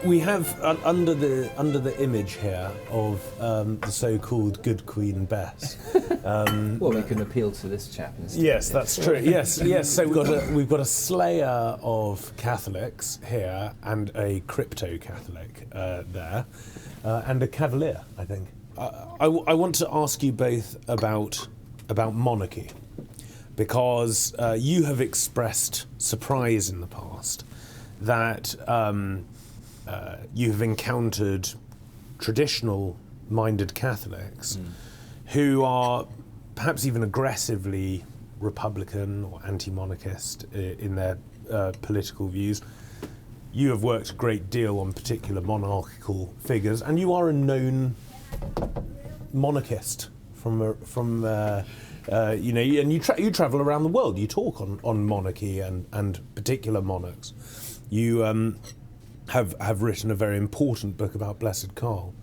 We have under the image here of the so-called Good Queen Bess. Well, we can appeal to this chap instead. Yes, that's true. Yes. So we've got a slayer of Catholics here, and a crypto-Catholic there, and a cavalier, I think. I want to ask you both about monarchy, because you have expressed surprise in the past that you have encountered traditional-minded Catholics who are perhaps even aggressively Republican or anti-monarchist in their political views. You have worked a great deal on particular monarchical figures, and you are a known monarchist and you travel around the world. You talk on monarchy and particular monarchs. You have written a very important book about Blessed Karl.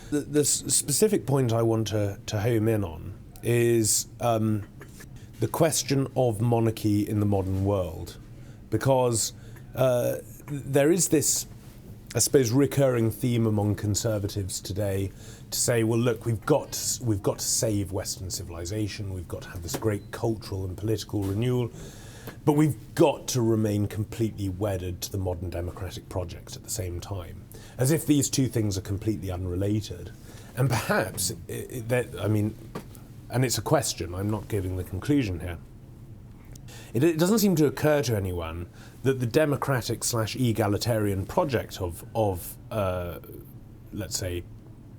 The specific point I want to home in on is the question of monarchy in the modern world, because there is this, I suppose, recurring theme among conservatives today to say, well, look, we've got to save Western civilization, we've got to have this great cultural and political renewal, but we've got to remain completely wedded to the modern democratic project at the same time, as if these two things are completely unrelated. And perhaps, and it's a question, I'm not giving the conclusion here, it doesn't seem to occur to anyone that the democratic/egalitarian project of let's say,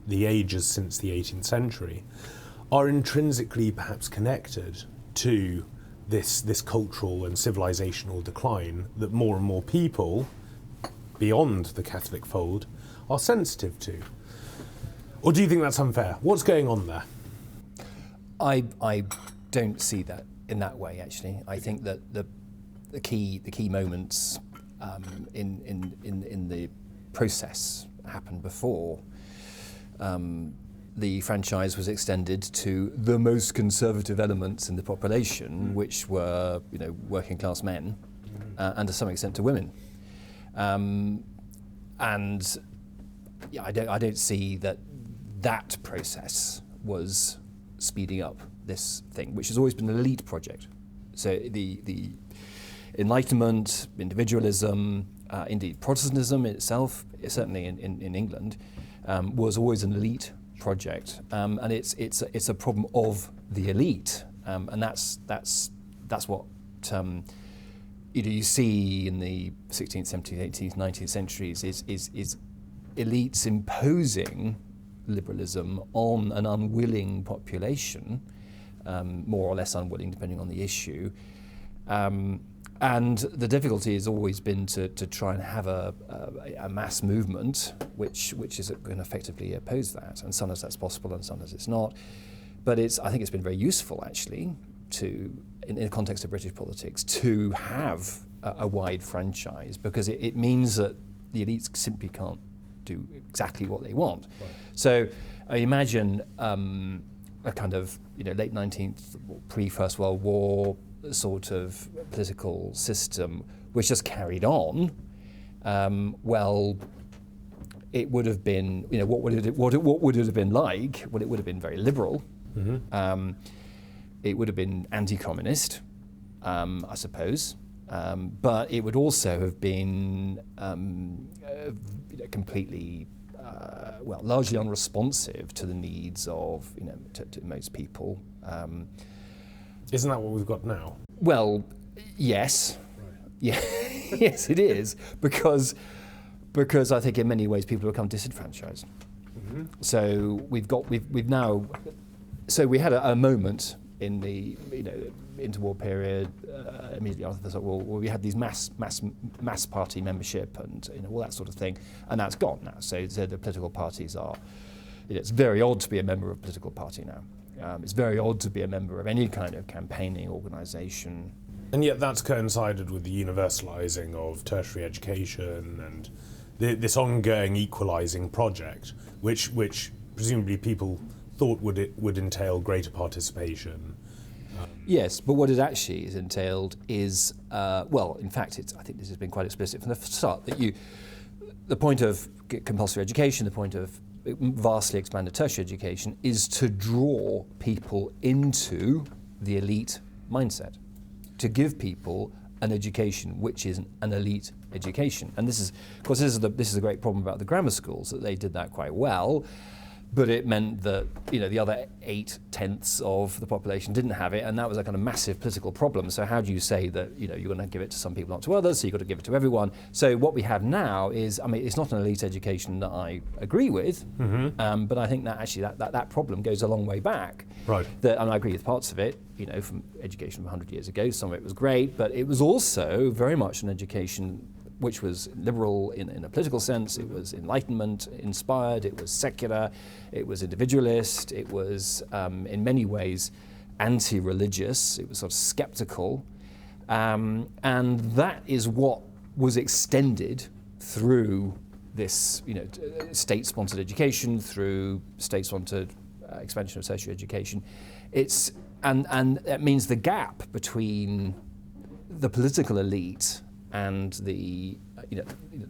the ages since the 18th century are intrinsically perhaps connected to this cultural and civilizational decline that more and more people beyond the Catholic fold are sensitive to. Or do you think that's unfair? What's going on there? I don't see that in that way, actually. I think that the key moments in the process happened before the franchise was extended to the most conservative elements in the population, which were, working class men, and to some extent to women. And yeah, I don't see that process was speeding up this thing, which has always been an elite project. So the Enlightenment, individualism, indeed Protestantism itself, certainly in England, was always an elite project, and it's a problem of the elite, and that's what you see in the 16th, 17th, 18th, 19th centuries is elites imposing liberalism on an unwilling population, more or less unwilling depending on the issue. And the difficulty has always been to try and have a mass movement which is going to effectively oppose that. And sometimes that's possible and sometimes it's not. But I think it's been very useful, actually, in the context of British politics, to have a wide franchise, because it means that the elites simply can't do exactly what they want. Right. So I imagine a kind of late 19th, pre-First World War sort of political system which just carried on. Well, it would have been, what would it have been like? Well, it would have been very liberal. Mm-hmm. It would have been anti-communist, I suppose, but it would also have been completely, largely unresponsive to the needs of to most people. Isn't that what we've got now? Well, yes. Yeah, yes, it is, because I think in many ways people have become disenfranchised. Mm-hmm. So we've now, so we had a moment in the interwar period immediately after the Second World War, where we had these mass party membership and all that sort of thing, and that's gone now. So the political parties are, it's very odd to be a member of a political party now. It's very odd to be a member of any kind of campaigning organisation. And yet that's coincided with the universalising of tertiary education and this ongoing equalising project, which presumably people thought would entail greater participation. Yes, but what it actually has entailed is, well, in fact, I think this has been quite explicit from the start, that the point of compulsory education, the point of vastly expanded tertiary education is to draw people into the elite mindset, to give people an education which is an elite education. And this is, of course, this is the great problem about the grammar schools, that they did that quite well, but it meant that the other 8/10 of the population didn't have it, and that was a kind of massive political problem. So how do you say that you're going to give it to some people, not to others? So you've got to give it to everyone. So what we have now is, it's not an elite education that I agree with, mm-hmm. But I think that actually that problem goes a long way back. Right. And I agree with parts of it. From education from 100 years ago, some of it was great, but it was also very much an education which was liberal in a political sense. It was Enlightenment inspired, it was secular, it was individualist, it was in many ways anti-religious, it was sort of skeptical, and that is what was extended through this state-sponsored education, through state-sponsored expansion of tertiary education. And that means the gap between the political elite and the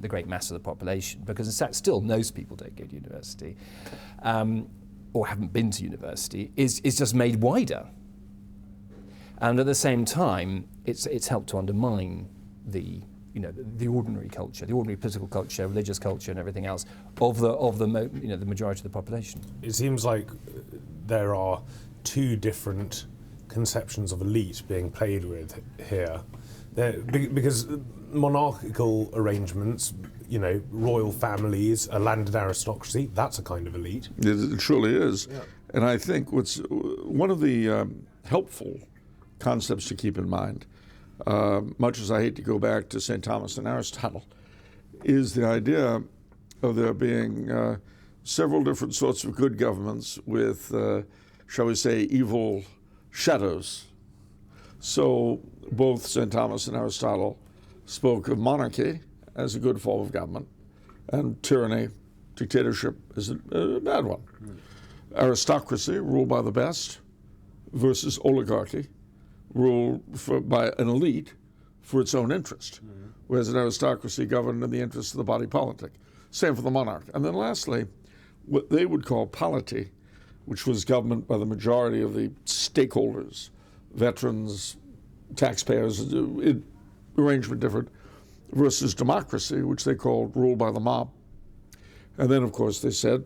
great mass of the population, because in fact still most people don't go to university or haven't been to university, is just made wider. And at the same time, it's helped to undermine the ordinary culture, the ordinary political culture, religious culture, and everything else of the majority of the population. It seems like there are two different conceptions of elite being played with here. Because monarchical arrangements, royal families, a landed aristocracy, that's a kind of elite. It truly is. Yeah. And I think what's one of the helpful concepts to keep in mind, much as I hate to go back to St. Thomas and Aristotle, is the idea of there being several different sorts of good governments with, shall we say, evil shadows. So both St. Thomas and Aristotle spoke of monarchy as a good form of government, and tyranny, dictatorship, as a bad one. Aristocracy, ruled by the best, versus oligarchy, ruled by an elite for its own interest, whereas an aristocracy governed in the interest of the body politic. Same for the monarch. And then lastly, what they would call polity, which was government by the majority of the stakeholders, veterans, taxpayers, arrangement different, versus democracy, which they called rule by the mob. And then, of course, they said,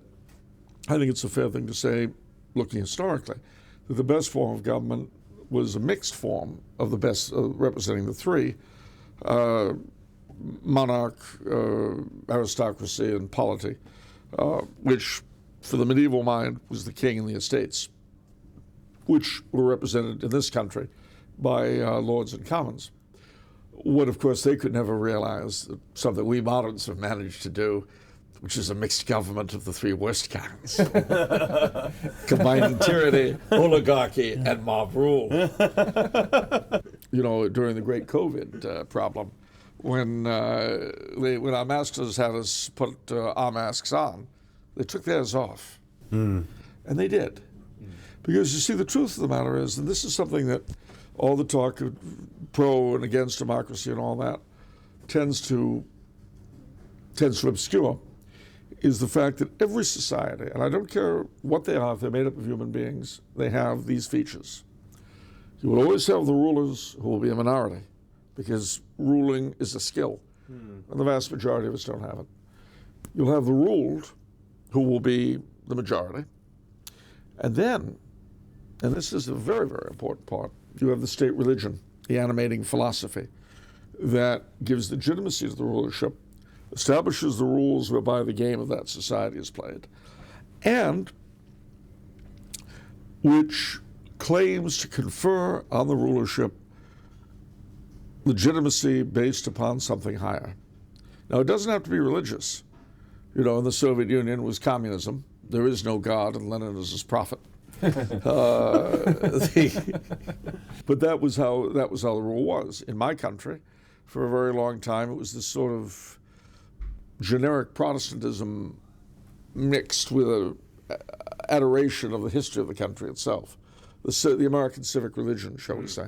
I think it's a fair thing to say, looking historically, that the best form of government was a mixed form of the best, representing the three, monarch, aristocracy, and polity, which for the medieval mind was the king and the estates, which were represented in this country by lords and commons. What, of course, they could never realize, something we moderns have managed to do, which is a mixed government of the three worst kinds, combining tyranny, oligarchy, and mob rule. During the great COVID problem, when our masters had us put our masks on, they took theirs off. And they did. Because you see, the truth of the matter is, and this is something that all the talk of pro and against democracy and all that tends to obscure, is the fact that every society, and I don't care what they are, if they're made up of human beings, they have these features. You will always have the rulers who will be a minority, because ruling is a skill, and the vast majority of us don't have it. You'll have the ruled who will be the majority, and then, and this is a very, very important part, you have the state religion, the animating philosophy, that gives legitimacy to the rulership, establishes the rules whereby the game of that society is played, and which claims to confer on the rulership legitimacy based upon something higher. Now, it doesn't have to be religious. In the Soviet Union was communism. There is no God, and Lenin is his prophet. But that was how the rule was. In my country, for a very long time, it was this sort of generic Protestantism mixed with an adoration of the history of the country itself. The American civic religion, shall we say.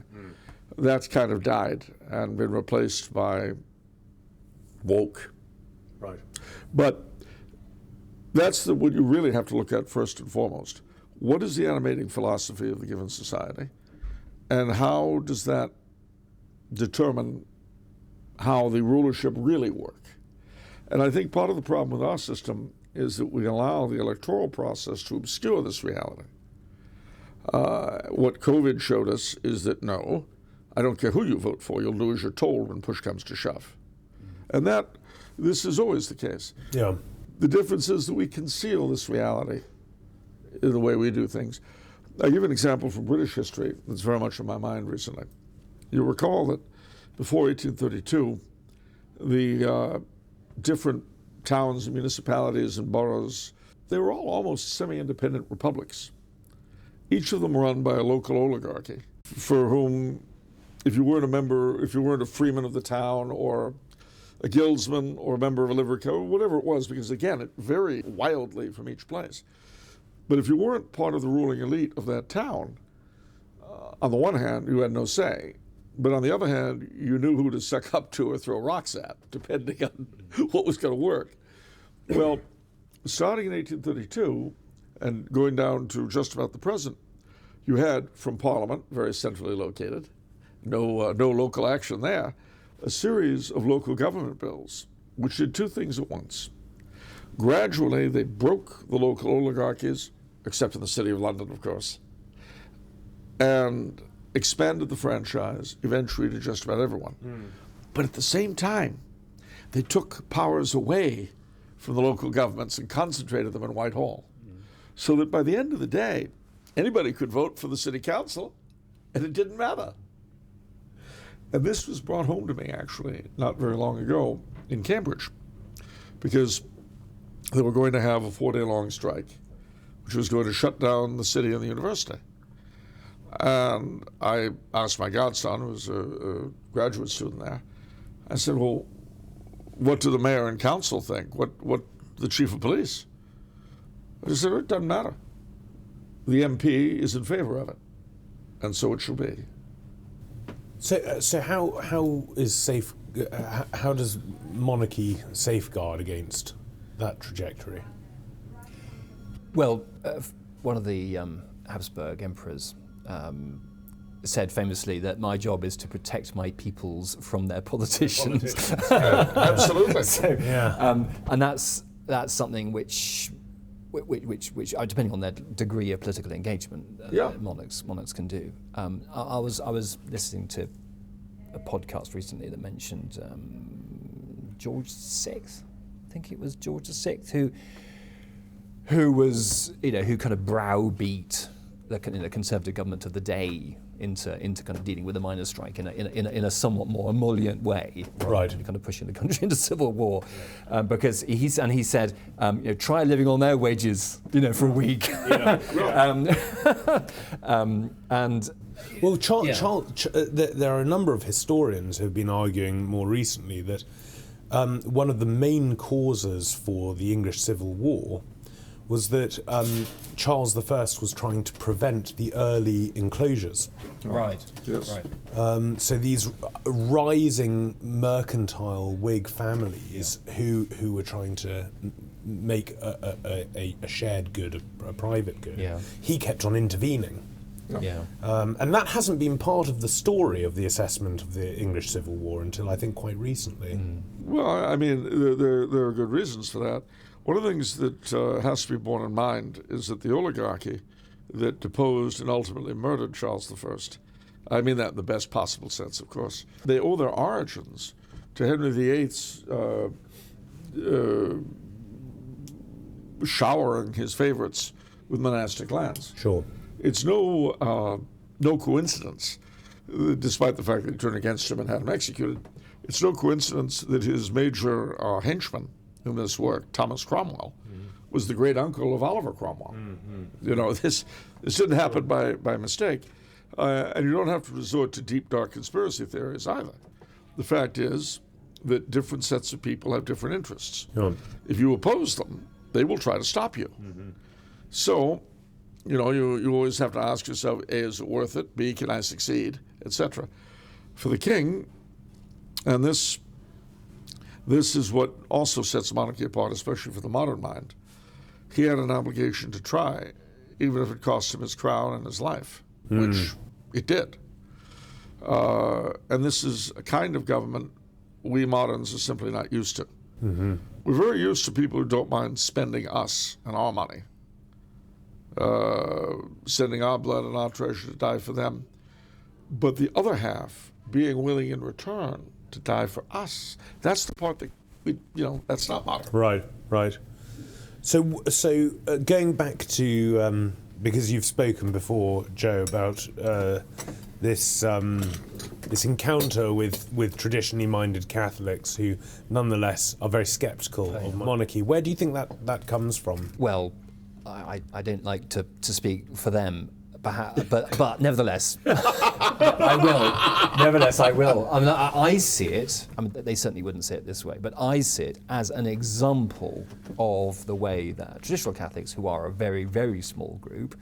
That's kind of died and been replaced by woke. Right. But that's what you really have to look at first and foremost. What is the animating philosophy of the given society? And how does that determine how the rulership really work? And I think part of the problem with our system is that we allow the electoral process to obscure this reality. What COVID showed us is that no, I don't care who you vote for, you'll do as you're told when push comes to shove. And this is always the case. Yeah. The difference is that we conceal this reality in the way we do things. I'll give an example from British history that's very much in my mind recently. You'll recall that before 1832, the different towns and municipalities and boroughs, they were all almost semi-independent republics. Each of them run by a local oligarchy, for whom, if you weren't a freeman of the town or a guildsman or a member of a livery company, whatever it was, because again, it varied wildly from each place. But if you weren't part of the ruling elite of that town, on the one hand, you had no say. But on the other hand, you knew who to suck up to or throw rocks at, depending on what was going to work. Well, starting in 1832 and going down to just about the present, you had from Parliament, very centrally located, no local action there, a series of local government bills which did two things at once. Gradually, they broke the local oligarchies, except in the City of London, of course, and expanded the franchise eventually to just about everyone. But at the same time, they took powers away from the local governments and concentrated them in Whitehall. So that by the end of the day, anybody could vote for the city council, and it didn't matter. And this was brought home to me, actually, not very long ago in Cambridge, because they were going to have a 4-day-long strike, which was going to shut down the city and the university. And I asked my godson, who was a graduate student there, I said, well, what do the mayor and council think? What the chief of police? He said, it doesn't matter. The MP is in favor of it, and so it shall be. So how does monarchy safeguard against that trajectory? Well, one of the Habsburg emperors said famously that my job is to protect my peoples from their politicians. Absolutely. So, yeah. And that's something which depending on their degree of political engagement, monarchs can do. I was listening to a podcast recently that mentioned George VI. I think it was George VI who was who kind of browbeat the conservative government of the day into kind of dealing with the miners' strike in a somewhat more emollient way, right? Kind of pushing the country into civil war, because he said, try living on their wages, for a week. There are a number of historians who have been arguing more recently that one of the main causes for the English Civil War was that Charles I was trying to prevent the early enclosures. Right. Yes. Right. So these rising mercantile Whig families who were trying to make a shared good, a private good, he kept on intervening. Yeah. And that hasn't been part of the story of the assessment of the English Civil War until I think quite recently. Well, I mean, there are good reasons for that. One of the things that has to be borne in mind is that the oligarchy that deposed and ultimately murdered Charles I I mean that in the best possible sense, of course. They owe their origins to Henry VIII's showering his favorites with monastic lands. Sure. It's no coincidence, despite the fact that he turned against him and had him executed. It's no coincidence that his major henchman in this work, Thomas Cromwell, was the great uncle of Oliver Cromwell. You know, this didn't happen by mistake. And you don't have to resort to deep, dark conspiracy theories either. The fact is that different sets of people have different interests. Yeah. If you oppose them, they will try to stop you. So, you know, you always have to ask yourself, A, is it worth it? B, can I succeed? Etc. For the king, and this is what also sets monarchy apart, especially for the modern mind, he had an obligation to try, even if it cost him his crown and his life, which it did. And this is a kind of government we moderns are simply not used to. We're very used to people who don't mind spending us and our money, sending our blood and our treasure to die for them. But the other half, being willing in return to die for us, that's the part that that's not modern. Right. So going back to because you've spoken before, Joe, about this encounter with traditionally minded Catholics who, nonetheless, are very sceptical of monarchy. Where do you think that comes from? Well, I don't like to speak for them, perhaps, but nevertheless, I will. Nevertheless, I will. I mean, I see it. I mean, they certainly wouldn't say it this way, but I see it as an example of the way that traditional Catholics, who are a very, very small group,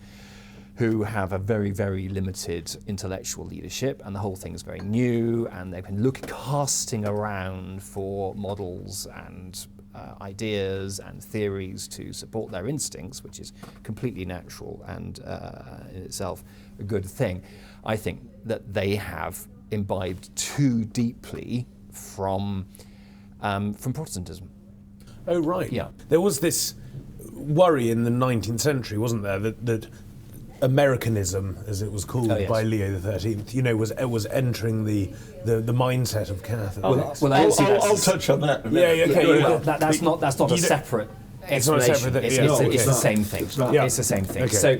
who have a very, very limited intellectual leadership, and the whole thing is very new, and they've been casting around for models and ideas and theories to support their instincts, which is completely natural and in itself a good thing. I think that they have imbibed too deeply from Protestantism. Oh, right. Yeah. There was this worry in the 19th century, wasn't there, that Americanism, as it was called by Leo XIII, was entering the mindset of Catholics. Well, I'll touch on that. That's not a separate explanation. It's the same thing. It's the same thing. Okay. So,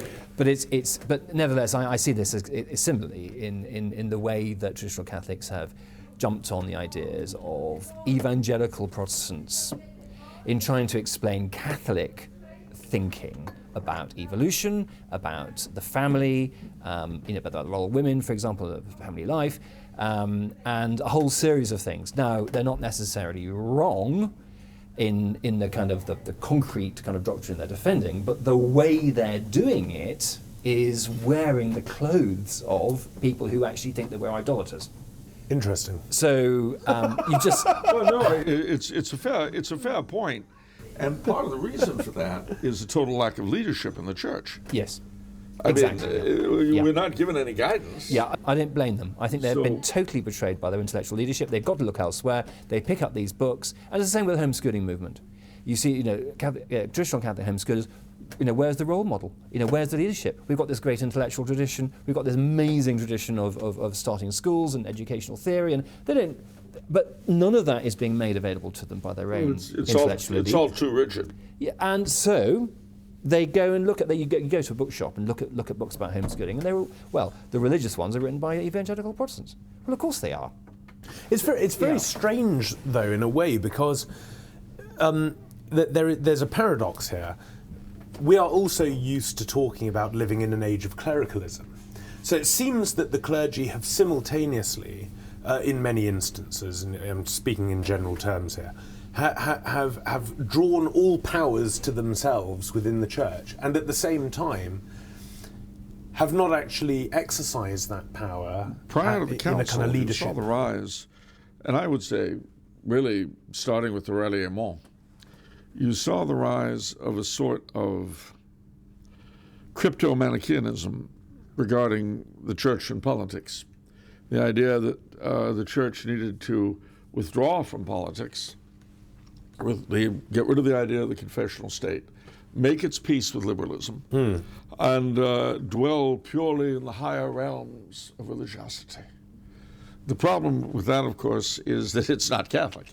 but nevertheless, I see this as similarly in the way that traditional Catholics have jumped on the ideas of evangelical Protestants in trying to explain Catholic thinking about evolution, about the family, about the role of women, for example, of family life, and a whole series of things. Now, they're not necessarily wrong in the kind of the concrete kind of doctrine they're defending, but the way they're doing it is wearing the clothes of people who actually think that we're idolaters. Interesting. So you just well, no, it's a fair point. And part of the reason for that is the total lack of leadership in the church. Yes, Exactly. We're not given any guidance. Yeah, I don't blame them. I think they've been totally betrayed by their intellectual leadership. They've got to look elsewhere. They pick up these books, and it's the same with the homeschooling movement. You see, traditional Catholic homeschoolers, where's the role model? Where's the leadership? We've got this great intellectual tradition. We've got this amazing tradition of starting schools and educational theory, and they don't. But none of that is being made available to them by their own intellectual elite. It's all too rigid. Yeah, and so they go and look at you go to a bookshop and look at books about homeschooling, and they're the religious ones are written by evangelical Protestants. Well, of course they are. It's very strange though, in a way, because there's a paradox here. We are also used to talking about living in an age of clericalism. So it seems that the clergy have simultaneously, in many instances, and I'm speaking in general terms here, have drawn all powers to themselves within the church, and at the same time have not actually exercised that power prior to the council. In a kind of leadership. You saw the rise, and I would say, really starting with the Re-enchantment, you saw the rise of a sort of crypto-Manichaeanism regarding the church and politics. The idea that the church needed to withdraw from politics, get rid of the idea of the confessional state, make its peace with liberalism, and dwell purely in the higher realms of religiosity. The problem with that, of course, is that it's not Catholic.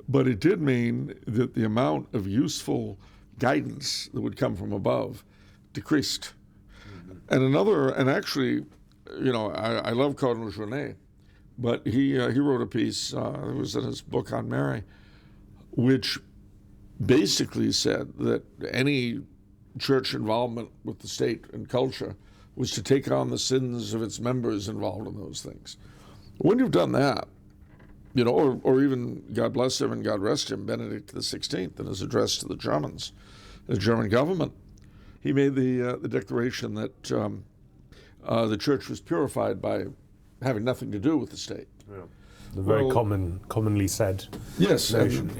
But it did mean that the amount of useful guidance that would come from above decreased. And actually, I love Cardinal Jornet, but he wrote a piece, it was in his book on Mary, which basically said that any church involvement with the state and culture was to take on the sins of its members involved in those things. When you've done that, or even, God bless him and God rest him, Benedict XVI, in his address to the Germans, the German government, he made the declaration that the church was purified by having nothing to do with the state. Yeah. The very commonly said notion.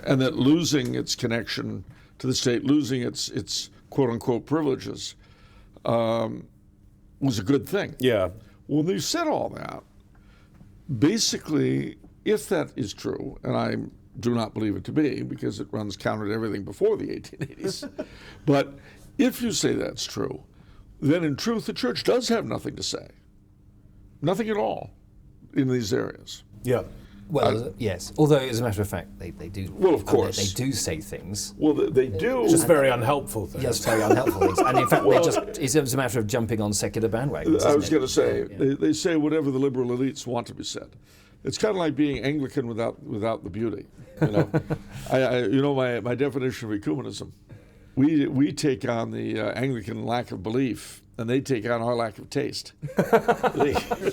And that losing its connection to the state, losing its quote-unquote privileges, was a good thing. Yeah. Well, when you said all that, basically, if that is true, and I do not believe it to be because it runs counter to everything before the 1880s, but if you say that's true, then in truth the church does have nothing to say. Nothing at all in these areas. Yeah. Well, yes. Although, as a matter of fact, they do. Well, of course. They do say things. Well, they do. Just very unhelpful things. Yes, very unhelpful things. And in fact, it's a matter of jumping on secular bandwagons. I was going to say, they say whatever the liberal elites want to be said. It's kind of like being Anglican without the beauty. My definition of ecumenism. We take on the Anglican lack of belief, and they take on our lack of taste.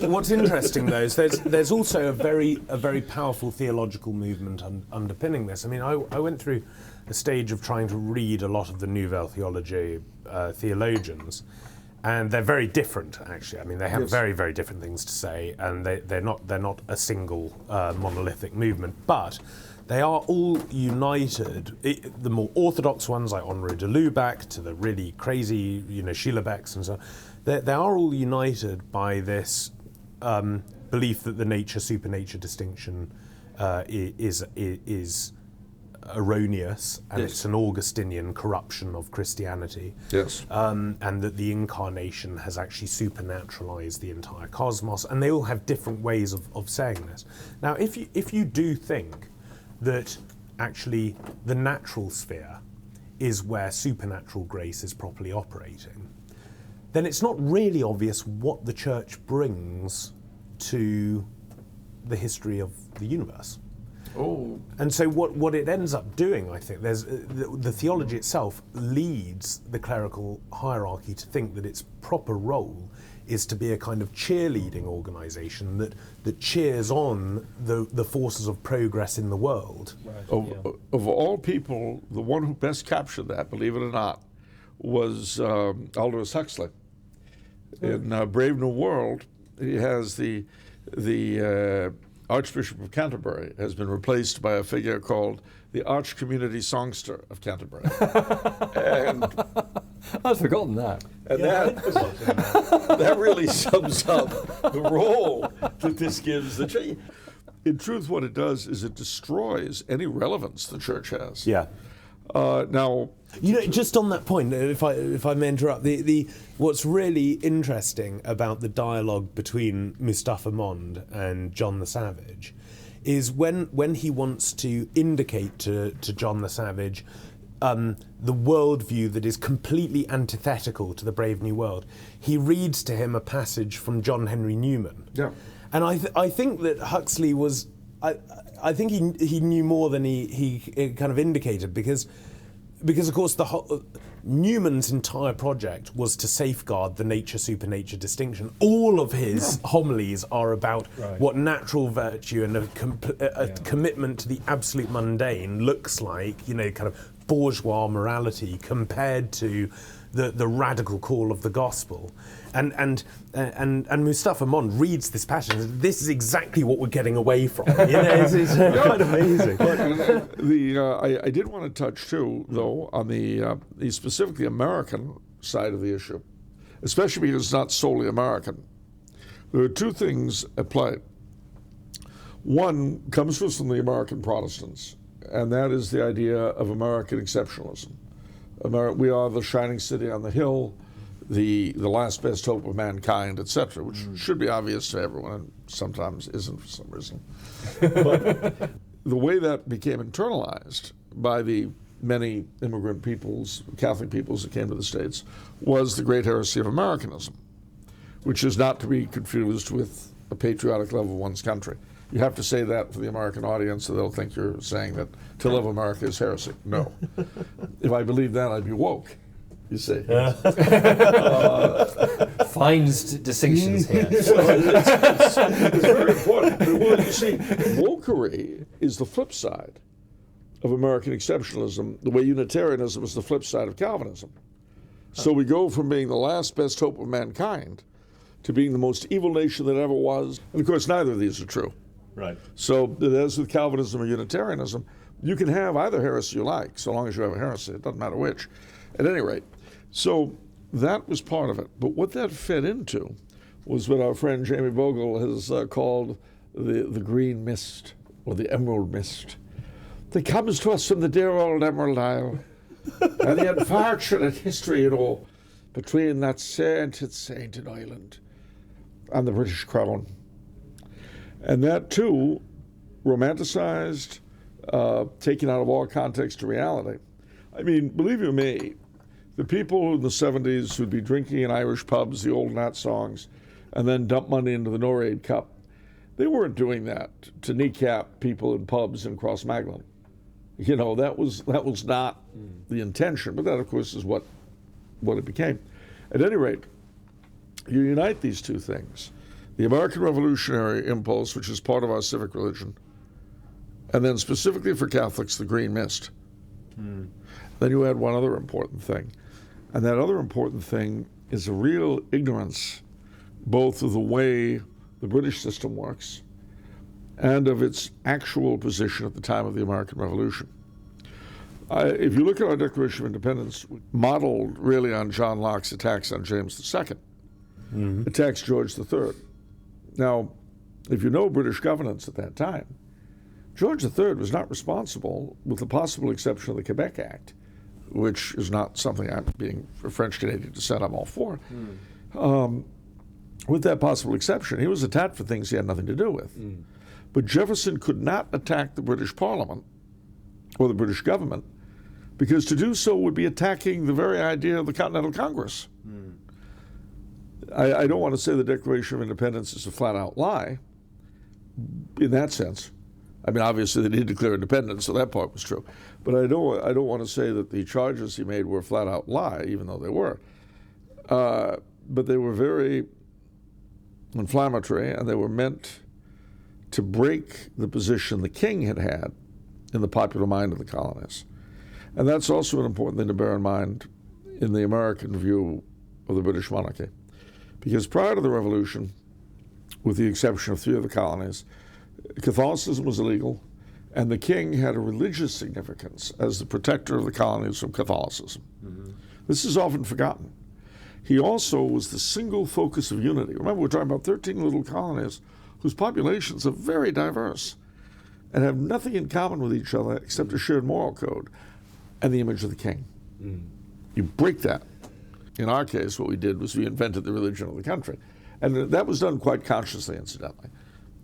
What's interesting, though, is there's also a very powerful theological movement underpinning this. I mean, I went through a stage of trying to read a lot of the Nouvelle Theology theologians, and they're very different, actually. I mean, they have very, very different things to say, and they're not a single monolithic movement, but they are all united. The more orthodox ones, like Henri de Lubac, to the really crazy, Schillerbecks and so on, they are all united by this belief that the nature-supernature distinction is erroneous, and it's an Augustinian corruption of Christianity. Yes. And that the incarnation has actually supernaturalized the entire cosmos, and they all have different ways of saying this. Now, if you do think that actually the natural sphere is where supernatural grace is properly operating, then it's not really obvious what the church brings to the history of the universe. Oh. And so what it ends up doing, I think, there's the theology itself leads the clerical hierarchy to think that its proper role is to be a kind of cheerleading organisation that cheers on the forces of progress in the world. Right. Of all people, the one who best captured that, believe it or not, was Aldous Huxley. In Brave New World, he has the Archbishop of Canterbury has been replaced by a figure called the Arch-Community Songster of Canterbury. And I'd forgotten that. And that really sums up the role that this gives the church. In truth, what it does is it destroys any relevance the church has. Yeah. Now, just on that point, if I may interrupt, what's really interesting about the dialogue between Mustapha Mond and John the Savage is when he wants to indicate to John the Savage the worldview that is completely antithetical to the Brave New World, he reads to him a passage from John Henry Newman. Yeah. And I think that Huxley was, I think he knew more than he kind of indicated, because of course Newman's entire project was to safeguard the nature-supernature distinction. All of his homilies are about what natural virtue and a commitment to the absolute mundane looks like, kind of bourgeois morality compared to the radical call of the gospel. And Mustapha Mond reads this passage and says, this is exactly what we're getting away from. It's quite amazing. But I did want to touch too, though, on the specifically American side of the issue, especially because it's not solely American. There are two things at play. One comes from the American Protestants, and that is the idea of American exceptionalism. We are the shining city on the hill, the last best hope of mankind, etc., which should be obvious to everyone and sometimes isn't for some reason. But the way that became internalized by the many immigrant peoples, Catholic peoples that came to the States, was the great heresy of Americanism, which is not to be confused with a patriotic love of one's country. You have to say that for the American audience, or they'll think you're saying that to love America is heresy. No. If I believed that, I'd be woke, you see. Fine distinctions here. It's very important. Well, you see, wokery is the flip side of American exceptionalism, the way Unitarianism is the flip side of Calvinism. So we go from being the last best hope of mankind to being the most evil nation that ever was. And of course, neither of these are true. Right. So as with Calvinism or Unitarianism, you can have either heresy you like, so long as you have a heresy. It doesn't matter which. At any rate, so that was part of it. But what that fed into was what our friend Jamie Bogle has called the green mist, or the emerald mist, that comes to us from the dear old Emerald Isle, and the unfortunate history, between that sainted island and the British Crown. And that, too, romanticized, taken out of all context to reality. I mean, believe you me, the people in the 70s who'd be drinking in Irish pubs, the old Nat songs, and then dump money into the Norade cup, they weren't doing that to kneecap people in pubs in Crossmaglen. You know, that was not the intention, but that, of course, is what it became. At any rate, you unite these two things, the American revolutionary impulse, which is part of our civic religion, and then specifically for Catholics, the green mist. Then you add one other important thing, and that other important thing is a real ignorance, both of the way the British system works and of its actual position at the time of the American Revolution. If you look at our Declaration of Independence, modeled really on John Locke's attacks on James II, attacks George III. Now, if you know British governance at that time, George III was not responsible, with the possible exception of the Quebec Act, which is not something I'm being a French Canadian descent I'm all for. With that possible exception, he was attacked for things he had nothing to do with. But Jefferson could not attack the British Parliament or the British government, because to do so would be attacking the very idea of the Continental Congress. I don't want to say the Declaration of Independence is a flat-out lie in that sense. I mean, obviously they did declare independence, so that part was true. But I don't want to say that the charges he made were a flat-out lie, even though they were. But they were very inflammatory, and they were meant to break the position the king had had in the popular mind of the colonies. And that's also an important thing to bear in mind in the American view of the British monarchy. Because prior to the Revolution, with the exception of 3 of the colonies, Catholicism was illegal, and the king had a religious significance as the protector of the colonies from Catholicism. This is often forgotten. He also was the single focus of unity. Remember, we're talking about 13 little colonies whose populations are very diverse and have nothing in common with each other except a shared moral code and the image of the king. You break that. In our case, what we did was we invented the religion of the country. And that was done quite consciously, incidentally.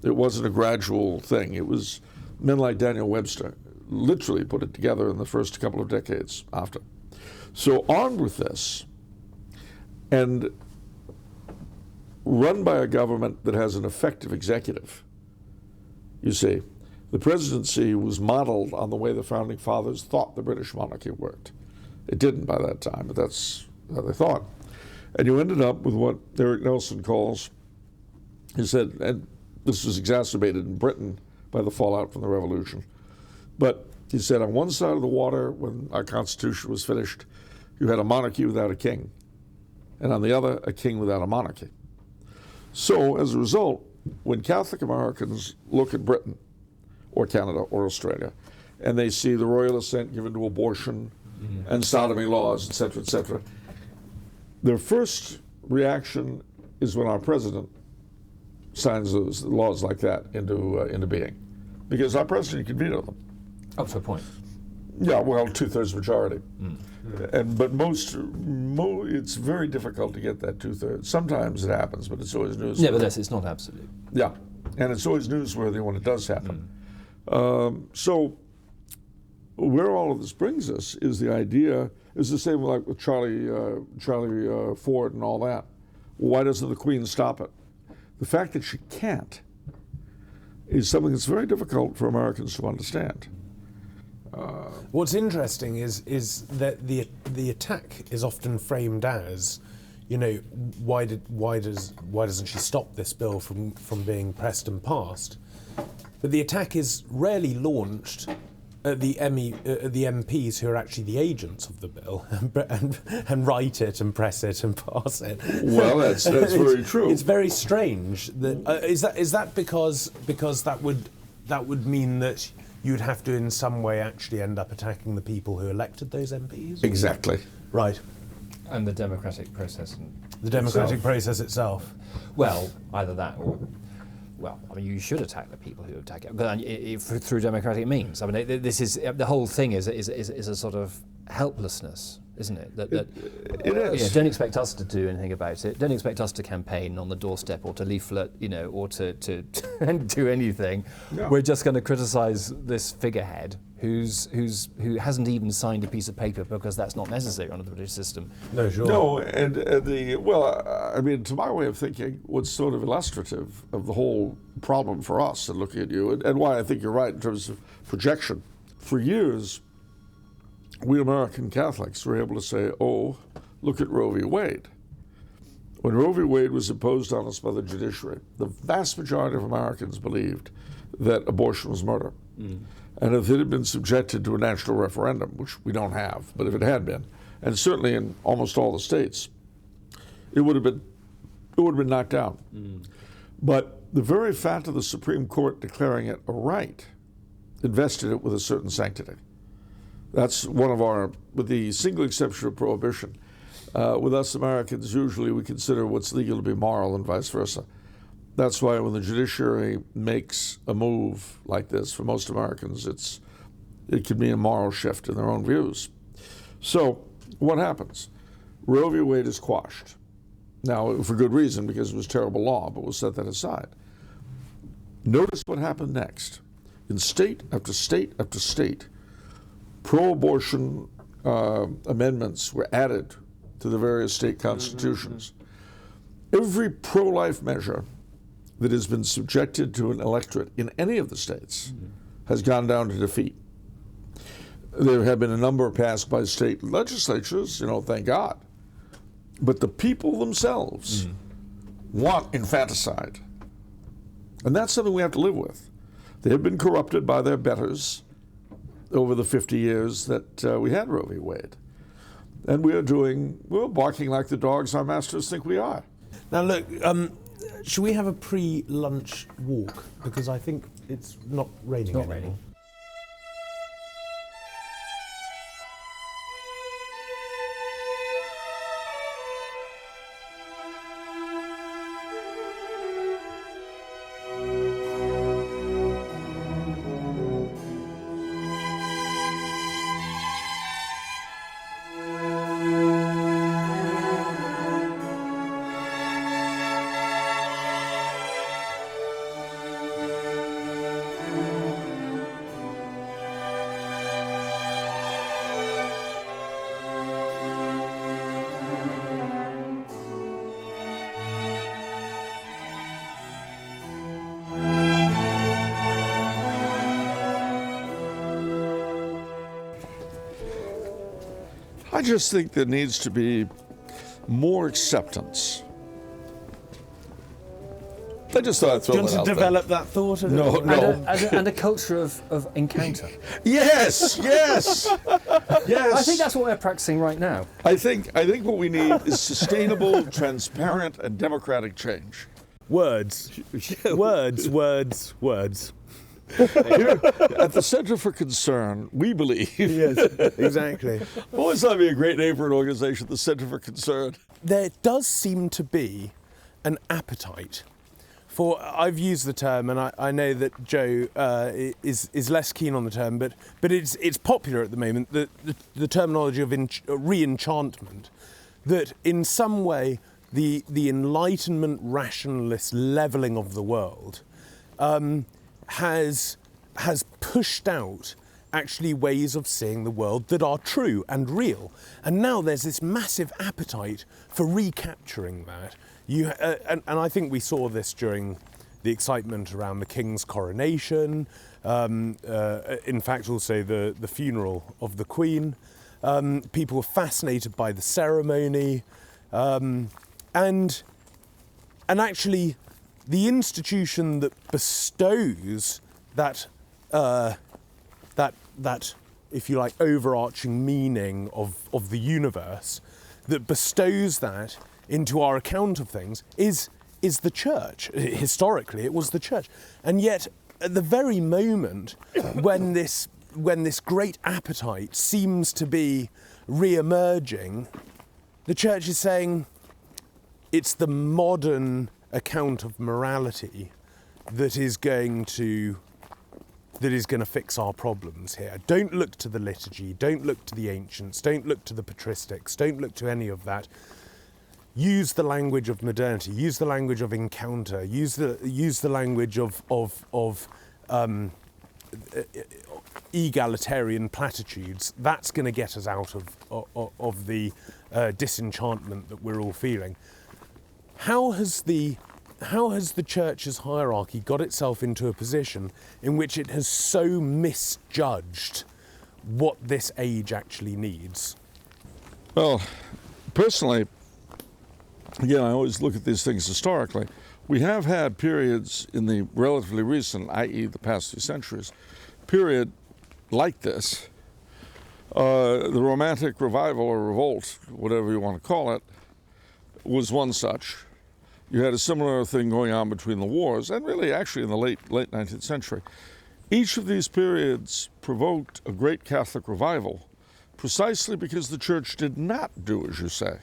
It wasn't a gradual thing. It was men like Daniel Webster literally put it together in the first couple of decades after. So armed with this, and run by a government that has an effective executive, you see, the presidency was modeled on the way the Founding Fathers thought the British monarchy worked. It didn't by that time, but that's how they thought. And you ended up with what Eric Nelson calls, he said, and this was exacerbated in Britain by the fallout from the Revolution, but he said on one side of the water, when our Constitution was finished, you had a monarchy without a king, and on the other, a king without a monarchy. So as a result, when Catholic Americans look at Britain, or Canada, or Australia, and they see the royal assent given to abortion and sodomy laws, et cetera, their first reaction is when our president signs those laws like that into being, because our president can veto them. Up to a point. Yeah, well, 2/3 majority. But it's very difficult to get that 2/3. Sometimes it happens, but it's always newsworthy. Nevertheless, it's not absolute. Yeah, and it's always newsworthy when it does happen. So where all of this brings us is the idea, is the same like with Charlie Ford and all that. Why doesn't the Queen stop it? The fact that she can't is something that's very difficult for Americans to understand. What's interesting is that the attack is often framed as, why doesn't she stop this bill from being pressed and passed? But the attack is rarely launched at the MPs who are actually the agents of the bill and write it and press it and pass it. Well, that's very true. It's very strange. Is that because that would mean that you'd have to in some way actually end up attacking the people who elected those MPs? Exactly. Right. And the democratic process. The democratic process itself. Well, either that or, you should attack the people who attack it through democratic means. I mean, this is the whole thing is a sort of helplessness, isn't it? It is. Don't expect us to do anything about it. Don't expect us to campaign on the doorstep or to leaflet, or to do anything. No. We're just going to criticise this figurehead who hasn't even signed a piece of paper because that's not necessary under the British system. No, sure. No, and to my way of thinking, what's sort of illustrative of the whole problem for us in looking at you, and why I think you're right in terms of projection. For years, we American Catholics were able to say, oh, look at Roe v. Wade. When Roe v. Wade was imposed on us by the judiciary, the vast majority of Americans believed that abortion was murder. And if it had been subjected to a national referendum, which we don't have, but if it had been, and certainly in almost all the states, it would have been knocked down. But the very fact of the Supreme Court declaring it a right invested it with a certain sanctity. That's one of our, with the single exception of prohibition. With us Americans, usually we consider what's legal to be moral and vice versa. That's why when the judiciary makes a move like this, for most Americans, it can be a moral shift in their own views. So what happens? Roe v. Wade is quashed. Now, for good reason, because it was terrible law, but we'll set that aside. Notice what happened next. In state after state after state, pro-abortion amendments were added to the various state constitutions. Every pro-life measure that has been subjected to an electorate in any of the states has gone down to defeat. There have been a number passed by state legislatures, thank God. But the people themselves want infanticide. And that's something we have to live with. They have been corrupted by their betters over the 50 years that we had Roe v. Wade. And we're barking like the dogs our masters think we are. Now look, should we have a pre-lunch walk? Because I think it's not raining anymore. Raining. I just think there needs to be more acceptance. I just thought I'd throw that out there. Do you want to develop that thought? No. And a culture of encounter. Yes. I think that's what we're practicing right now. I think what we need is sustainable, transparent, and democratic change. Words. Words. Here, at the Center for Concern, we believe. Yes, exactly. Always thought it'd be a great name for an organization, the Center for Concern. There does seem to be an appetite for I've used the term, and I know that Joe is less keen on the term, but it's popular at the moment. The terminology of re-enchantment, that in some way the Enlightenment rationalist levelling of the world has pushed out actually ways of seeing the world that are true and real, and now there's this massive appetite for recapturing that. And I think we saw this during the excitement around the King's coronation, in fact also the funeral of the Queen. People were fascinated by the ceremony, and actually the institution that bestows that if you like overarching meaning of the universe, that bestows that into our account of things is the church. Historically, it was the church, and yet at the very moment when this great appetite seems to be re-emerging, the church is saying it's the modern account of morality that is going to fix our problems here. Don't look to the liturgy, don't look to the ancients, don't look to the patristics, don't look to any of that. Use the language of modernity, use the language of encounter, use the language of egalitarian platitudes. That's going to get us out of the disenchantment that we're all feeling. How has the church's hierarchy got itself into a position in which it has so misjudged what this age actually needs? Well, personally, again, I always look at these things historically. We have had periods in the relatively recent, i.e. the past few centuries, period like this. The Romantic Revival or Revolt, whatever you want to call it, was one such. You had a similar thing going on between the wars, and really actually in the late 19th century. Each of these periods provoked a great Catholic revival precisely because the church did not do as you say.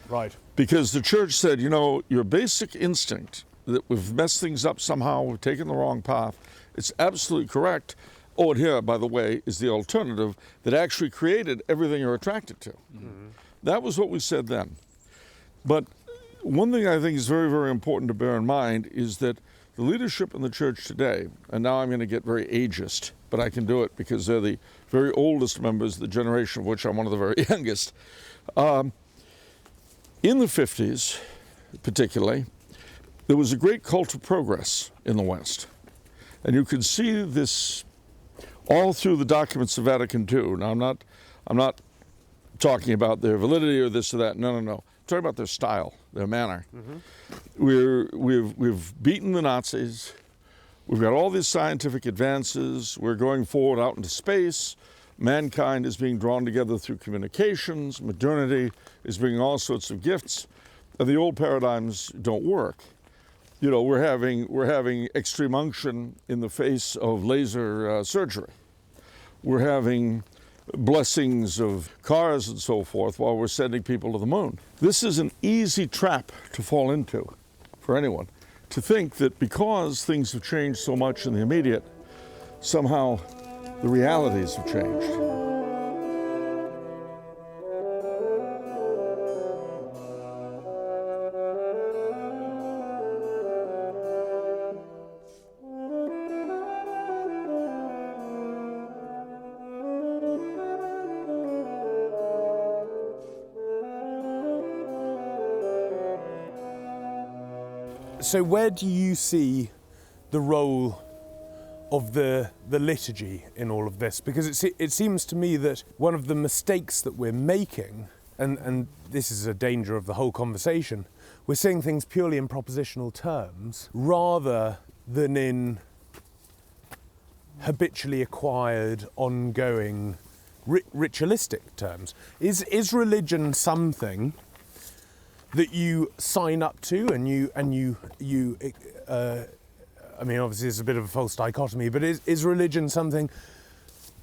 Right. Because the church said, you know, your basic instinct that we've messed things up somehow, we've taken the wrong path, it's absolutely correct. Oh, and here, by the way, is the alternative that actually created everything you're attracted to. Mm-hmm. That was what we said then. But one thing I think is very, very important to bear in mind is that the leadership in the church today, and now I'm going to get very ageist, but I can do it because they're the very oldest members, the generation of which I'm one of the very youngest. In the 50s, particularly, there was a great cult of progress in the West. And you can see this all through the documents of Vatican II. Now, I'm not talking about their validity or this or that. No. I'm talking about their style, their manner. Mm-hmm. We've beaten the Nazis. We've got all these scientific advances. We're going forward out into space. Mankind is being drawn together through communications. Modernity is bringing all sorts of gifts. And the old paradigms don't work. You know, we're having extreme unction in the face of laser surgery. We're having blessings of cars and so forth while we're sending people to the moon. This is an easy trap to fall into for anyone, to think that because things have changed so much in the immediate, somehow the realities have changed. So where do you see the role of the liturgy in all of this? Because it seems to me that one of the mistakes that we're making, and this is a danger of the whole conversation, we're seeing things purely in propositional terms rather than in habitually acquired, ongoing, ritualistic terms. Is religion something that you sign up to and you I mean, obviously it's a bit of a false dichotomy, but is religion something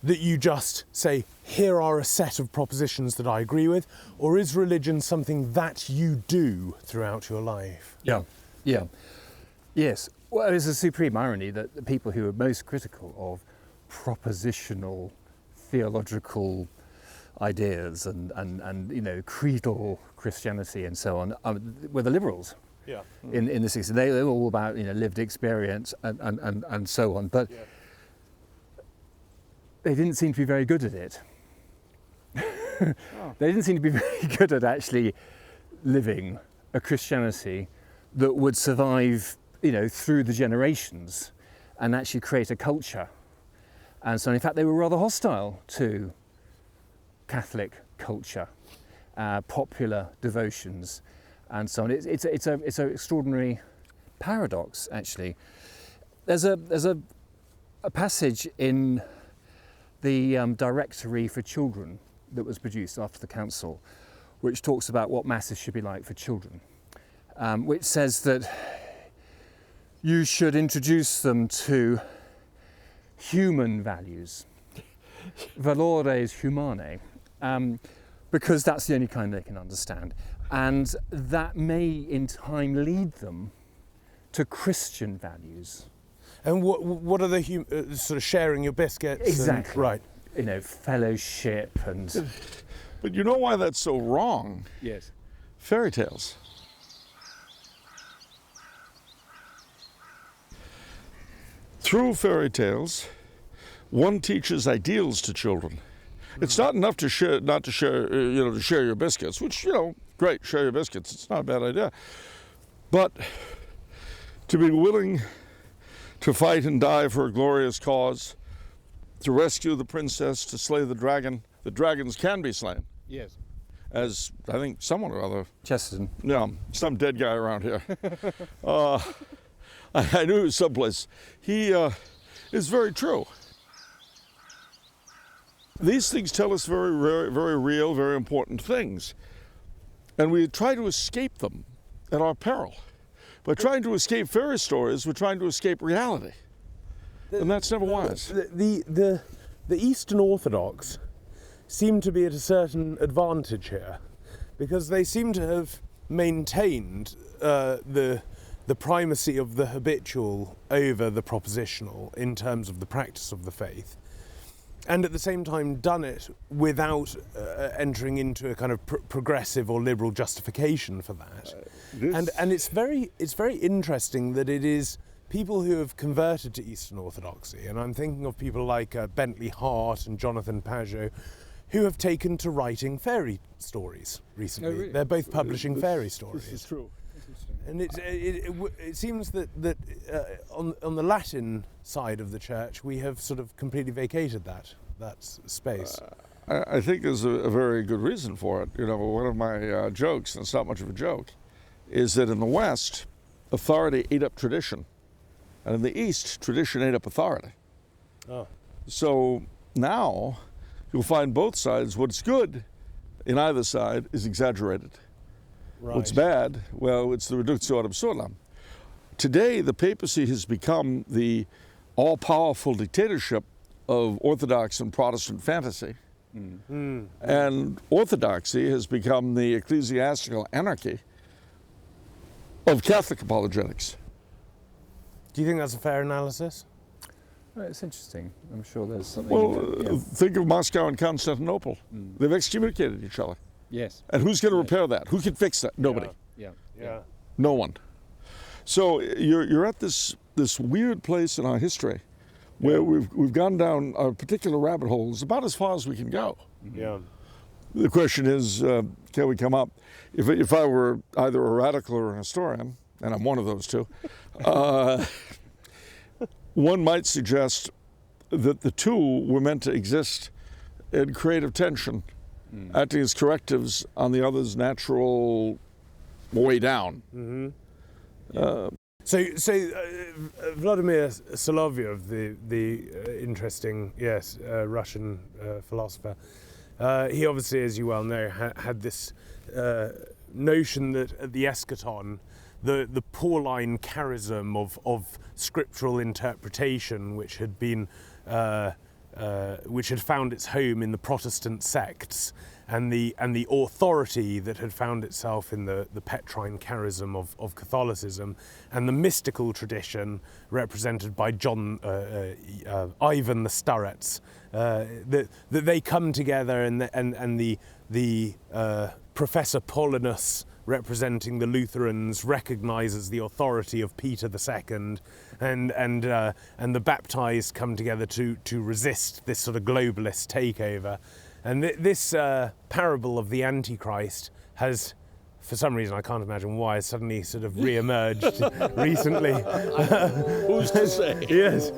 that you just say, here are a set of propositions that I agree with, or is religion something that you do throughout your life? Yeah. Yes. Well, it's a supreme irony that the people who are most critical of propositional theological ideas and you know, creedal Christianity and so on were the liberals. Yeah. In the 60s. They were all about, you know, lived experience and so on, but they didn't seem to be very good at it. They didn't seem to be very good at actually living a Christianity that would survive, you know, through the generations and actually create a culture. And so in fact they were rather hostile to Catholic culture, popular devotions, and so on. It's an extraordinary paradox, actually. There's a passage in the Directory for Children that was produced after the council, which talks about what masses should be like for children, which says that you should introduce them to human values, valores humanae, because that's the only kind they can understand. And that may in time lead them to Christian values. And what are the sort of sharing your biscuits? Exactly. And, right. You know, fellowship and... But you know why that's so wrong? Yes. Fairy tales. Through fairy tales, one teaches ideals to children. It's not enough to share, to share your biscuits, which, you know, great, share your biscuits. It's not a bad idea. But to be willing to fight and die for a glorious cause, to rescue the princess, to slay the dragon. The dragons can be slain. Yes. As I think someone or other. Chesterton. Yeah, some dead guy around here. I knew he was someplace. He is very true. These things tell us very, very, very real, very important things. And we try to escape them at our peril. By trying to escape fairy stories, we're trying to escape reality. And that's never wise. The Eastern Orthodox seem to be at a certain advantage here, because they seem to have maintained the primacy of the habitual over the propositional in terms of the practice of the faith, and at the same time done it without entering into a kind of progressive or liberal justification for that. And it's very interesting that it is people who have converted to Eastern Orthodoxy, and I'm thinking of people like Bentley Hart and Jonathan Pajot, who have taken to writing fairy stories recently. Oh, really? They're both publishing fairy stories. This is true. And it seems that on the Latin side of the church, we have sort of completely vacated that space. I think there's a very good reason for it. You know, one of my jokes, and it's not much of a joke, is that in the West, authority ate up tradition. And in the East, tradition ate up authority. Oh. So now you'll find both sides. What's good in either side is exaggerated. Right. What's bad, well, it's the reductio ad absurdum. Today, the papacy has become the all-powerful dictatorship of Orthodox and Protestant fantasy. And Orthodoxy has become the ecclesiastical anarchy of Catholic apologetics. Do you think that's a fair analysis? Well, it's interesting. I'm sure there's something... Well, think of Moscow and Constantinople. They've excommunicated each other. Yes. And who's going to repair that? Who can fix that? Nobody. Yeah. No one. So you're at this weird place in our history where we've gone down a particular rabbit hole. It's about as far as we can go. Yeah. The question is, can we come up? If I were either a radical or an historian, and I'm one of those two, one might suggest that the two were meant to exist in creative tension, acting as correctives on the other's natural way down. So Vladimir Solovyov, the interesting, Russian philosopher, he obviously, as you well know, had this notion that at the eschaton, the Pauline charism of scriptural interpretation, which had been which had found its home in the Protestant sects, and the authority that had found itself in the Petrine charism of Catholicism, and the mystical tradition represented by Ivan the Starets, that they come together, and the Professor Paulinus, representing the Lutherans, recognises the authority of Peter II, and the baptized come together to resist this sort of globalist takeover. And this parable of the Antichrist has, for some reason I can't imagine why, suddenly sort of re-emerged recently. Who's to say? Yes.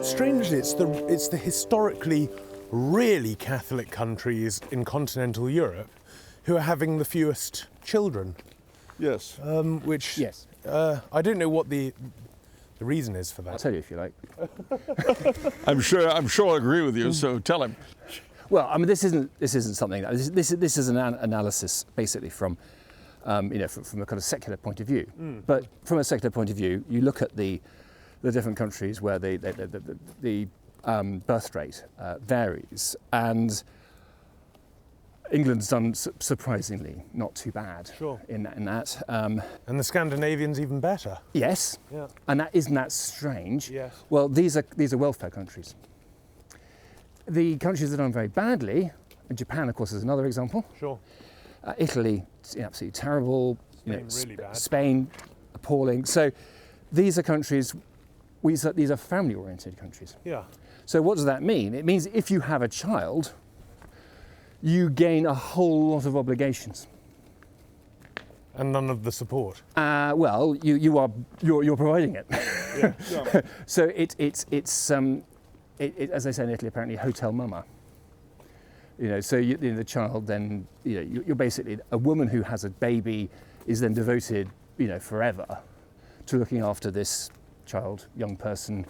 Strangely, it's the historically really Catholic countries in continental Europe who are having the fewest children. Yes. Which Yes. I don't know what the reason is for that. I'll tell you if you like. I'm sure I'll agree with you. So tell him. Well, I mean, this isn't something. This is an analysis basically from from a kind of secular point of view. But from a secular point of view, you look at the different countries where the birth rate varies, and England's done surprisingly not too bad. Sure. in that. And the Scandinavians even better. Yes. Yeah. And isn't that strange? Yes. Well, these are welfare countries. The countries that are done very badly, and Japan, of course, is another example. Sure. Italy, absolutely terrible. Spain, really bad. Spain, appalling. So these are countries. These are family-oriented countries. Yeah. So what does that mean? It means if you have a child, you gain a whole lot of obligations. And none of the support. Well, you're providing it. Yeah. Yeah. So it's as they say in Italy, apparently hotel mama. So the child then, you're basically a woman who has a baby is then devoted, forever to looking after this child, young person,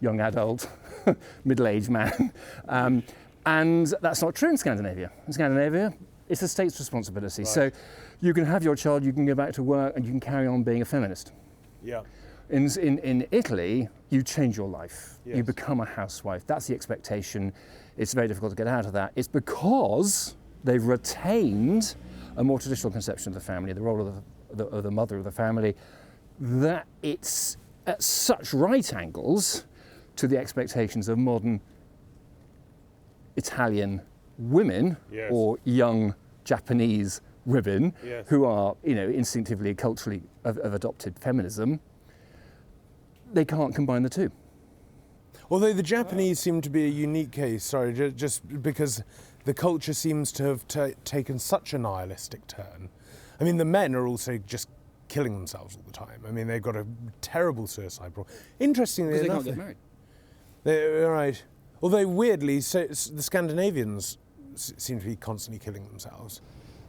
young adult, middle-aged man. And that's not true in Scandinavia. In Scandinavia, it's the state's responsibility. Right. So you can have your child, you can go back to work, and you can carry on being a feminist. Yeah. In Italy, you change your life. Yes. You become a housewife. That's the expectation. It's very difficult to get out of that. It's because they've retained a more traditional conception of the family, the role of the mother of the family, that it's at such right angles to the expectations of modern Italian women. Yes. Or young Japanese women. Yes. Who are, instinctively, culturally have adopted feminism. They can't combine the two. Although the Japanese seem to be a unique case, just because the culture seems to have taken such a nihilistic turn. I mean, the men are also just killing themselves all the time. I mean, they've got a terrible suicide problem. Interestingly Because they enough, can't get married. They're right. Although weirdly, the Scandinavians seem to be constantly killing themselves.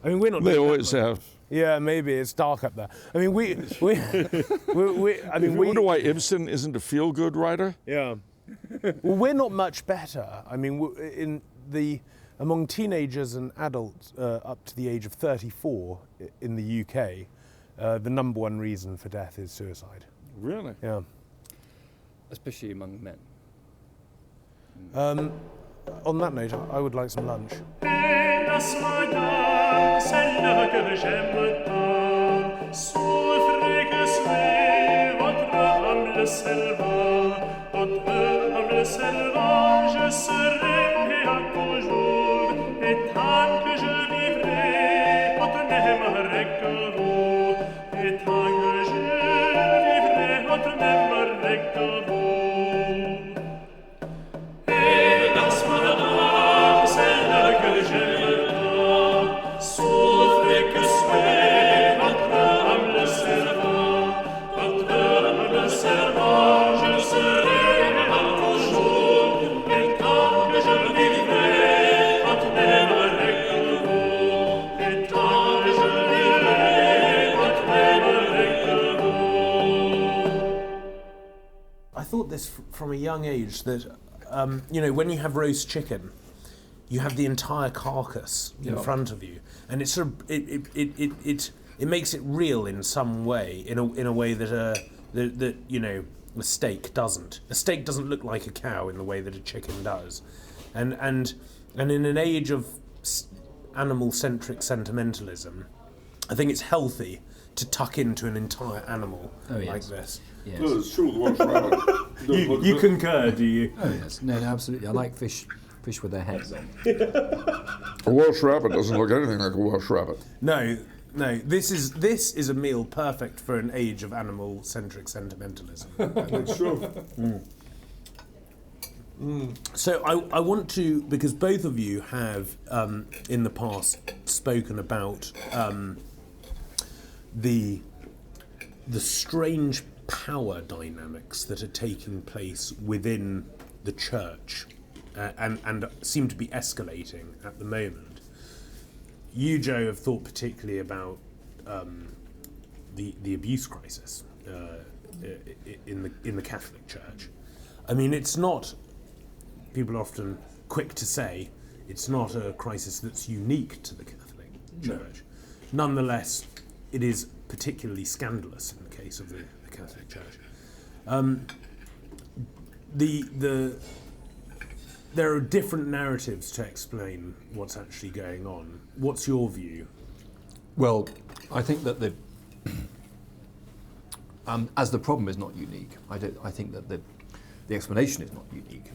I mean, we're not. They always have. Yeah, maybe it's dark up there. I mean, we wonder why Ibsen isn't a feel-good writer. Yeah. Well, we're not much better. I mean, among teenagers and adults up to the age of 34 in the UK, the number one reason for death is suicide. Really? Yeah. Especially among men. On that note, I would like some lunch. Hélas, madame, celle que j'aime tant, souffrez que soit votre humble servant, votre humble servant, je serai à toujours, et tant que je vivrai, votre n'aimerait que vous, et tant que je vivrai, votre n'aimerait que vous. Hélas, madame, celle que j'aime tant, souffrez que soit votre humble servant, je serai à toujours, et tant que je vivrai, votre n'aimerait que vous, et tant que je vivrai, votre n'aimerait que vous. I thought this from a young age that when you have roast chicken, you have the entire carcass in front of you, and it's sort of it makes it real in some way, in a way that a steak doesn't. A steak doesn't look like a cow in the way that a chicken does, and in an age of animal-centric sentimentalism, I think it's healthy to tuck into an entire animal like this. Yes. No, it's true. The Welsh rabbit. You concur, do you? Oh yes, no, absolutely. I like fish with their heads on. A Welsh rabbit doesn't look anything like a Welsh rabbit. No. This is a meal perfect for an age of animal-centric sentimentalism. That's true. So I want to, because both of you have in the past spoken about the strange power dynamics that are taking place within the church and seem to be escalating at the moment. You, Joe, have thought particularly about the abuse crisis in the Catholic Church. I mean, it's not. People are often quick to say it's not a crisis that's unique to the Catholic Church. Nonetheless, it is particularly scandalous in the case of the Catholic Church. There are different narratives to explain what's actually going on. What's your view? Well, I think that as the problem is not unique, I think that the explanation is not unique,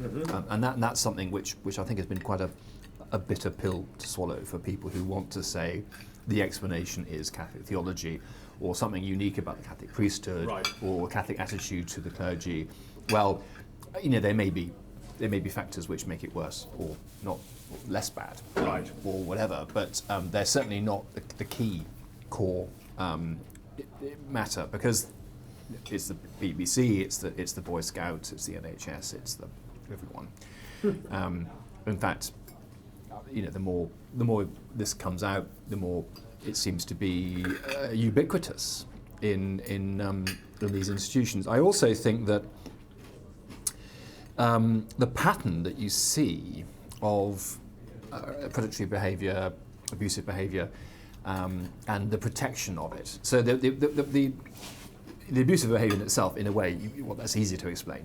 and that's something which I think has been quite a bitter pill to swallow for people who want to say the explanation is Catholic theology or something unique about the Catholic priesthood or Catholic attitude to the clergy. Well, there may be factors which make it worse or not, or less bad, or whatever. But they're certainly not the key core matter, because it's the BBC, it's the Boy Scouts, it's the NHS, it's everyone. In fact, the more this comes out, the more it seems to be ubiquitous in these institutions. I also think that the pattern that you see of predatory behaviour, abusive behaviour, and the protection of it. So the abusive behaviour in itself, in a way, that's easy to explain.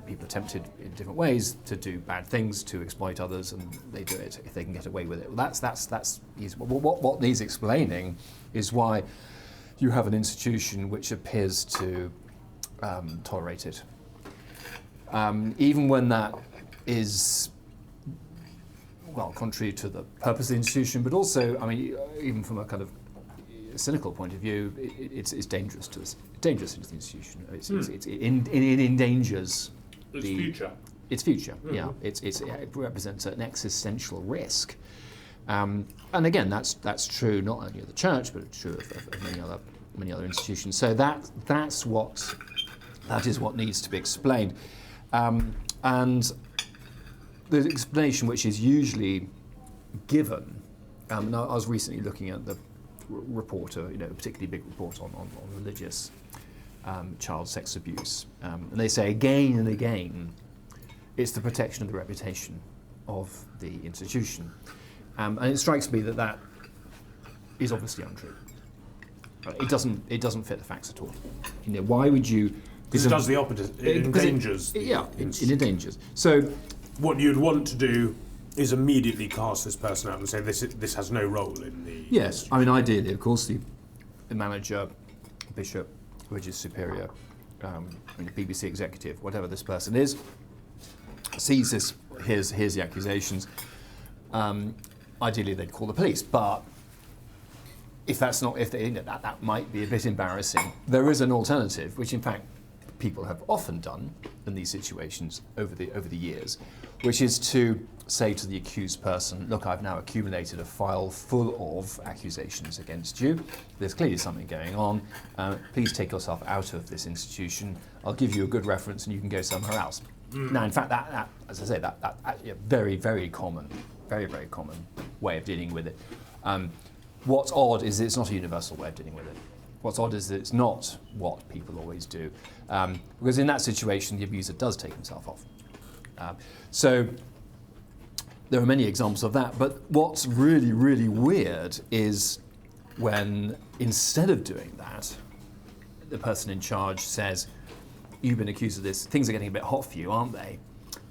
People are tempted in different ways to do bad things, to exploit others, and they do it if they can get away with it. Well, that's easy. What needs explaining is why you have an institution which appears to tolerate it. Even when that is, contrary to the purpose of the institution, but also, even from a kind of cynical point of view, it's dangerous to us. It's dangerous to the institution. It endangers its future. Yeah, it represents an existential risk. And again, that's true not only of the church, but it's true of many other institutions. So that is what needs to be explained. And the explanation which is usually given, and I was recently looking at the report, a particularly big report on religious child sex abuse, and they say again and again, it's the protection of the reputation of the institution, and it strikes me that is obviously untrue. It doesn't fit the facts at all. Why would you? Because it does the opposite. It endangers. It endangers. So, what you'd want to do is immediately cast this person out and say this has no role in the. Yes, ideally, of course, the manager, bishop, religious superior, BBC executive, whatever this person is, sees this, hears the accusations. Ideally, they'd call the police, but if that's not, that might be a bit embarrassing. There is an alternative, which in fact people have often done in these situations over the years, which is to say to the accused person, look, I've now accumulated a file full of accusations against you. There's clearly something going on. Please take yourself out of this institution. I'll give you a good reference and you can go somewhere else. Now, in fact, that as I say, that very, very common way of dealing with it. What's odd is it's not a universal way of dealing with it. What's odd is that it's not what people always do. Because in that situation, the abuser does take himself off. So there are many examples of that, but what's really, really weird is when, instead of doing that, the person in charge says, you've been accused of this, things are getting a bit hot for you, aren't they?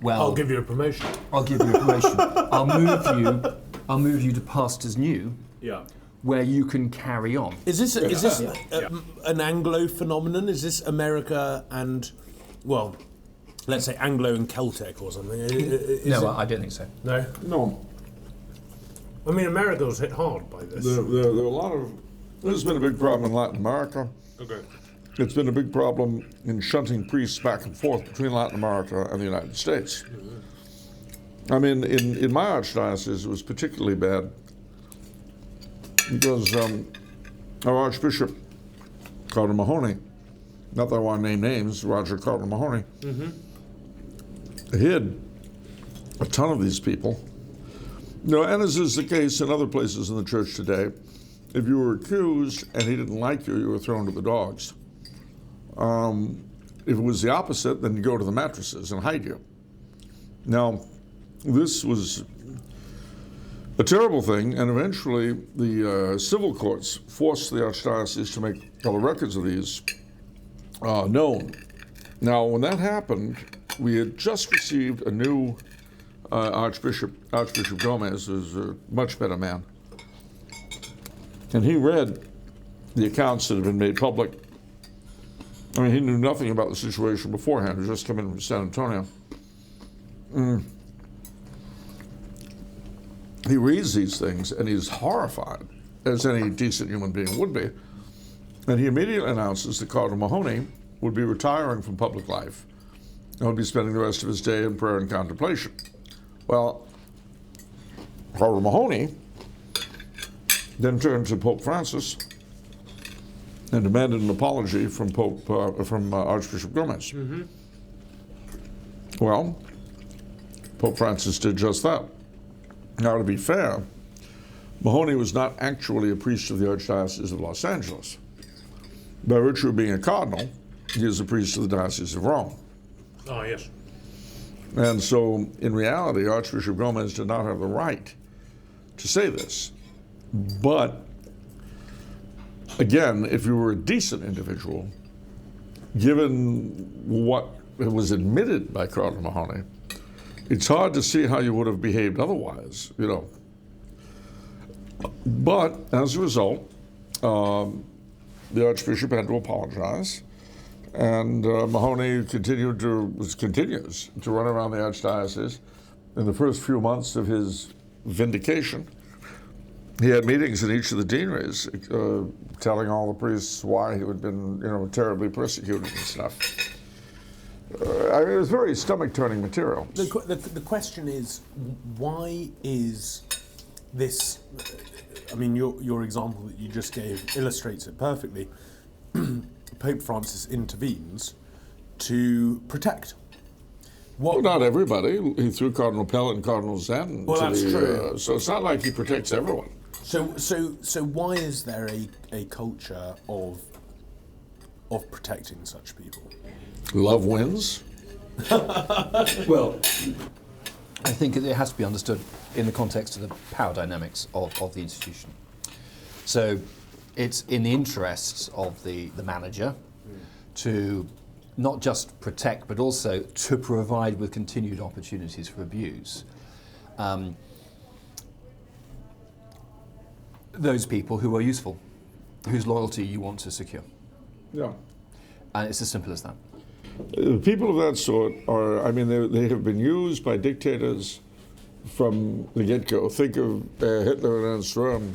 Well, I'll give you a promotion. I'll give you a promotion. I'll move you to pastors new, where you can carry on. Is this an Anglo phenomenon? Is this America and, well, let's say Anglo and Celtic or something? I don't think so. No? No. I mean, America was hit hard by this. There are a lot of. There's been a big problem in Latin America. Okay. It's been a big problem in shunting priests back and forth between Latin America and the United States. I mean, in my archdiocese, it was particularly bad because our Archbishop, Cardinal Mahoney, not that I want to name names, Roger Cardinal Mahoney, hid a ton of these people. And as is the case in other places in the church today, if you were accused and he didn't like you, you were thrown to the dogs. If it was the opposite, then you go to the mattresses and hide you. Now, this was a terrible thing, and eventually the civil courts forced the archdiocese to make all the records of these known. Now, when that happened, we had just received a new Archbishop Gomez, who's a much better man. And he read the accounts that had been made public. I mean, he knew nothing about the situation beforehand. He had just come in from San Antonio. He reads these things and he's horrified, as any decent human being would be. And he immediately announces that Cardinal Mahoney would be retiring from public life and would be spending the rest of his day in prayer and contemplation. Well, Cardinal Mahoney then turned to Pope Francis and demanded an apology from Archbishop Gomez. Well, Pope Francis did just that. Now, to be fair, Mahoney was not actually a priest of the Archdiocese of Los Angeles. By virtue of being a cardinal, he is a priest of the Diocese of Rome. Oh, yes. And so, in reality, Archbishop Gomez did not have the right to say this. But, again, if you were a decent individual, given what was admitted by Cardinal Mahoney, it's hard to see how you would have behaved otherwise, But, as a result, the Archbishop had to apologize, and Mahoney continues to run around the Archdiocese. In the first few months of his vindication, he had meetings in each of the deaneries, telling all the priests why he had been, terribly persecuted and stuff. It was very stomach-turning material. The question is, why is this? I mean, your example that you just gave illustrates it perfectly. Pope Francis intervenes to protect. Well, not everybody. He threw Cardinal Pell and Cardinal Zen. Well, that's true. So it's not like he protects everyone. So why is there a culture of protecting such people? Love wins. Well, I think it has to be understood in the context of the power dynamics of the institution. So it's in the interests of the manager to not just protect, but also to provide with continued opportunities for abuse. Those people who are useful, whose loyalty you want to secure. Yeah. And it's as simple as that. People of that sort they have been used by dictators from the get-go. Think of Hitler and Sturm.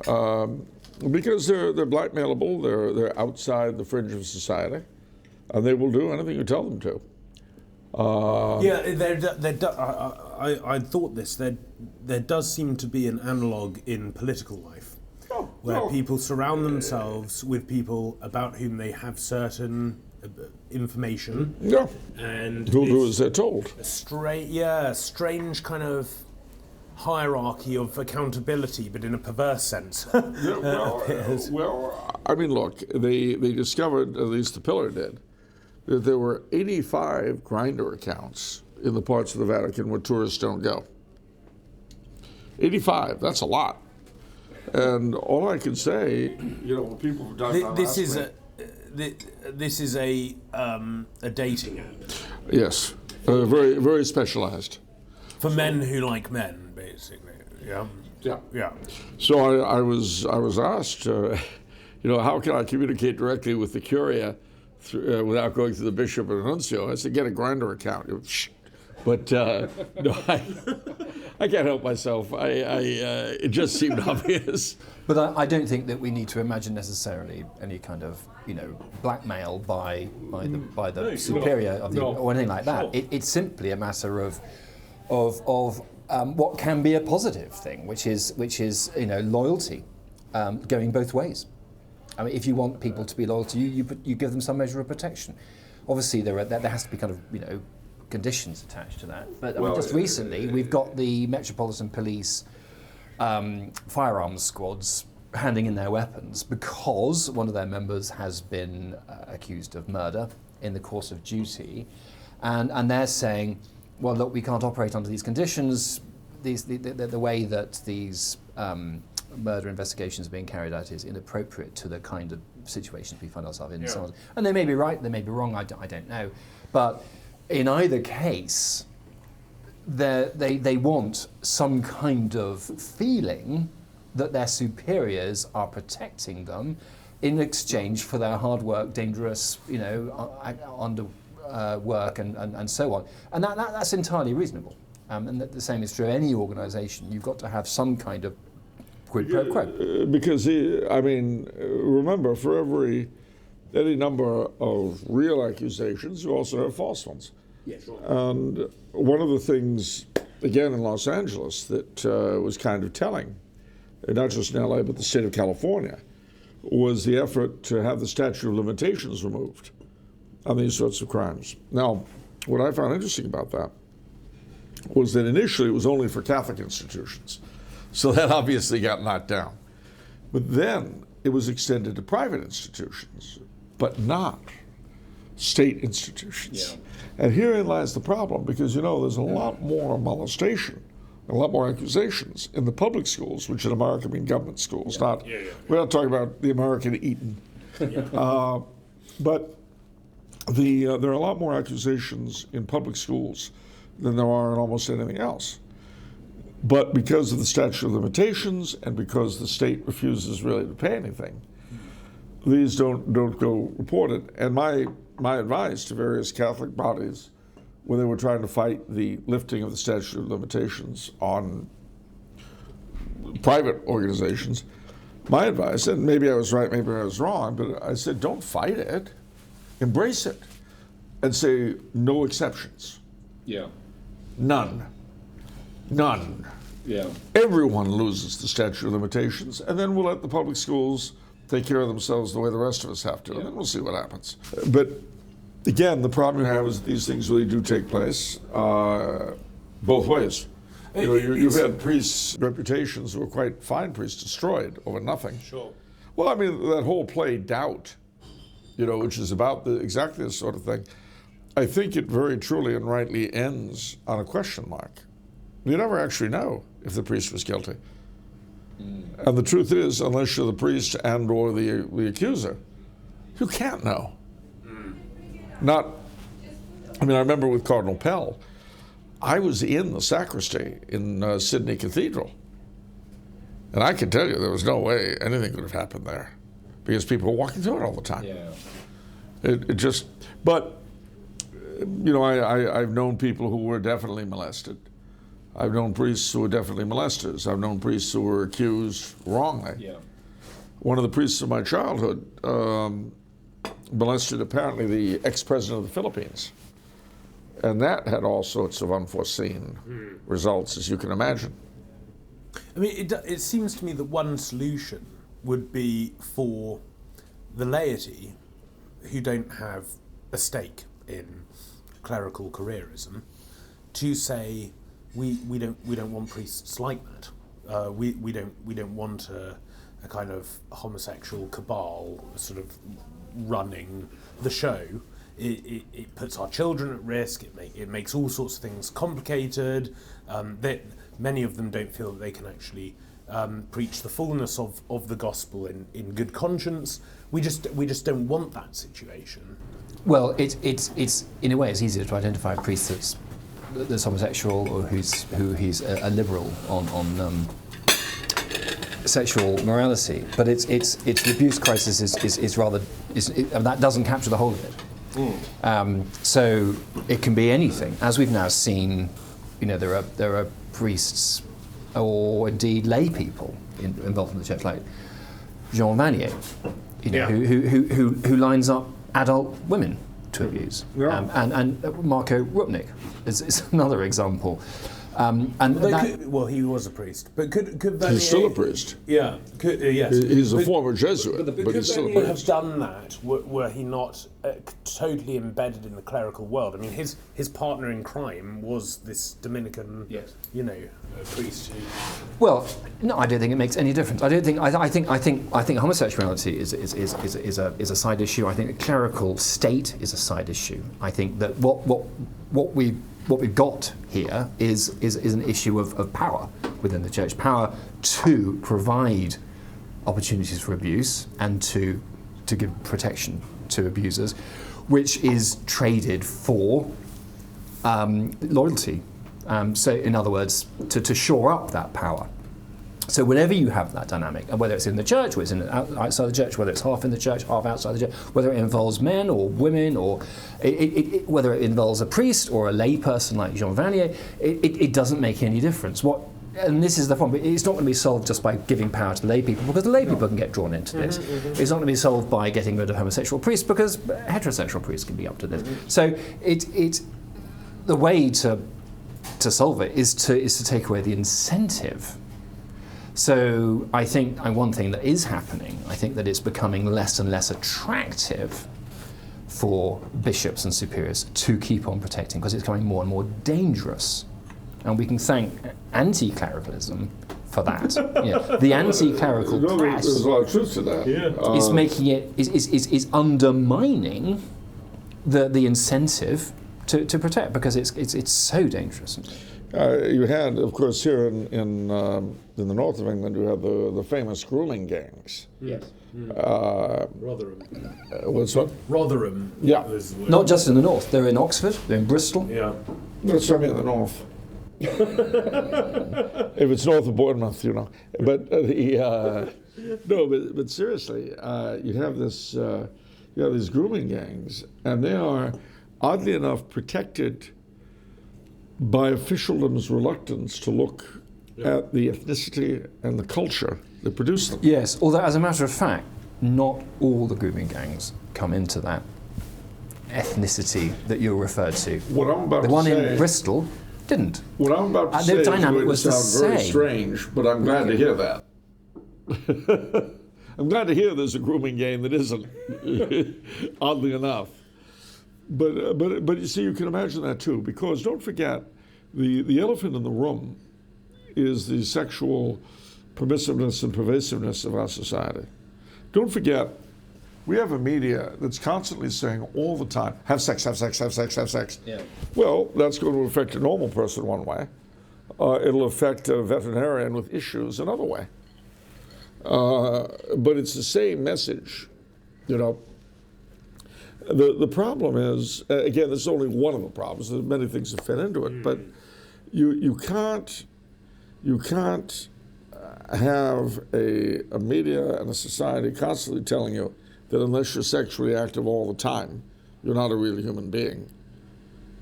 Because they're blackmailable, they're outside the fringe of society, and they will do anything you tell them to. I thought this. There does seem to be an analogue in political life, where people surround themselves with people about whom they have certain information. Yeah. And who'll do as they're told. Strange kind of hierarchy of accountability, but in a perverse sense. Well, I mean, look, they discovered, at least the Pillar did, that there were 85 Grindr accounts in the parts of the Vatican where tourists don't go. 85, that's a lot. And all I can say, when people have done This is a dating app yes, very, very specialized. for men who like men, basically. Yeah. Yeah. So I was asked, how can I communicate directly with the Curia without going through the bishop or nuncio? I said, get a Grindr account. But no, I can't help myself. It just seemed obvious. But I don't think that we need to imagine necessarily any kind of blackmail by the superior of the or anything like that. It's simply a matter of what can be a positive thing, which is loyalty, going both ways. I mean, if you want people to be loyal to you, you give them some measure of protection. Obviously, there has to be kind of conditions attached to that. But just recently, we've got the Metropolitan Police firearms squads handing in their weapons because one of their members has been accused of murder in the course of duty, and they're saying, well, look, we can't operate under these conditions. The way that these murder investigations are being carried out is inappropriate to the kind of situations we find ourselves in. Yeah. And they may be right, they may be wrong, I don't know. But in either case, they want some kind of feeling that their superiors are protecting them in exchange for their hard work, dangerous, under work and so on. And that's entirely reasonable. And the same is true of any organisation. You've got to have some kind of quid pro quo. Because, remember, for any number of real accusations, you also have false ones. Yeah, sure. And one of the things, again, in Los Angeles that was kind of telling, not just in LA, but the state of California, was the effort to have the statute of limitations removed on these sorts of crimes. Now, what I found interesting about that was that initially it was only for Catholic institutions. So that obviously got knocked down. But then it was extended to private institutions, but not state institutions. Yeah. And herein lies the problem, because there's a lot more molestation, a lot more accusations in the public schools, which in America mean government schools. We're not talking about the American Eton. But there are a lot more accusations in public schools than there are in almost anything else. But because of the statute of limitations and because the state refuses really to pay anything, these don't go reported. And my advice to various Catholic bodies when they were trying to fight the lifting of the statute of limitations on private organizations, my advice, and maybe I was right, maybe I was wrong, but I said, don't fight it, embrace it, and say no exceptions. Yeah. None. Yeah. Everyone loses the statute of limitations, and then we'll let the public schools take care of themselves the way the rest of us have to, and then we'll see what happens. But again, the problem you have is that these things really do take place both ways. You've had priests' reputations who were quite fine priests destroyed over nothing. Sure. Well, that whole play, Doubt, which is about exactly this sort of thing, I think it very truly and rightly ends on a question mark. You never actually know if the priest was guilty. And the truth is, unless you're the priest and or the accuser, you can't know. I remember with Cardinal Pell, I was in the sacristy in Sydney Cathedral. And I can tell you there was no way anything could have happened there because people were walking through it all the time. Yeah. But I've known people who were definitely molested. I've known priests who were definitely molesters. I've known priests who were accused wrongly. Yeah. One of the priests of my childhood molested apparently the ex-president of the Philippines. And that had all sorts of unforeseen results, as you can imagine. It seems to me that one solution would be for the laity who don't have a stake in clerical careerism to say we don't want priests like that. We don't want a kind of homosexual cabal sort of running the show. it puts our children at risk. It makes all sorts of things complicated. Many of them don't feel that they can actually preach the fullness of the gospel in good conscience. We just don't want that situation. Well, it's in a way it's easier to identify a priest that's homosexual or who he's a liberal on sexual morality, but its the abuse crisis is rather that doesn't capture the whole of it. So it can be anything, as we've now seen. There are priests or indeed lay people involved in the church, like Jean Vanier, who lines up adult women to abuse, and Marco Rupnik is another example. He was a priest, but could Vanier, he's still a priest. Yeah, yes. He's a former Jesuit, but he's still a priest. Have done that were he not totally embedded in the clerical world? I mean, his partner in crime was this Dominican, priest. Well, no, I don't think it makes any difference. I don't think. I think homosexuality is a side issue. I think the clerical state is a side issue. I think that what we've got here is an issue of power within the church, power to provide opportunities for abuse and to give protection to abusers, which is traded for loyalty. So, in other words, to shore up that power. So whenever you have that dynamic, and whether it's in the church, whether it's outside the church, whether it's half in the church, half outside the church, whether it involves men or women, or whether it involves a priest or a lay person like Jean Vanier, it doesn't make any difference. And this is the problem. It's not going to be solved just by giving power to the lay people, because the lay people can get drawn into this. It's not going to be solved by getting rid of homosexual priests, because heterosexual priests can be up to this. So the way to solve it is to take away the incentive. So I think one thing that is happening, I think that it's becoming less and less attractive for bishops and superiors to keep on protecting, because it's becoming more and more dangerous. And we can thank anti-clericalism for that. The anti-clerical press there's a lot of truth to that. is making it is undermining the incentive to protect, because it's so dangerous. You had, of course, here in the north of England, you had the famous grooming gangs. Yes. Rotherham. What's what? Rotherham. Yeah. Not just in the north. They're in Oxford. They're in Bristol. Yeah. That's certainly in the north. If it's north of Bournemouth, But but seriously, you have this. You have these grooming gangs, and they are, oddly enough, protected by officialdom's reluctance to look at the ethnicity and the culture that produced them. Yes, although as a matter of fact, not all the grooming gangs come into that ethnicity that you referred to. What I'm about the to one say, in Bristol didn't. What I'm about to say the is dynamic going to was the sound very same. strange, but I'm glad to hear that. I'm glad to hear there's a grooming gang that isn't, oddly enough. But you see, you can imagine that too, because don't forget, the elephant in the room is the sexual permissiveness and pervasiveness of our society. Don't forget, we have a media that's constantly saying all the time, have sex, have sex, have sex, have sex. Yeah. Well, that's going to affect a normal person one way. It'll affect a veterinarian with issues another way. But it's the same message, The problem is, again, this is only one of the problems. There's many things that fit into it, but you can't have a media and a society constantly telling you that unless you're sexually active all the time, you're not a real human being.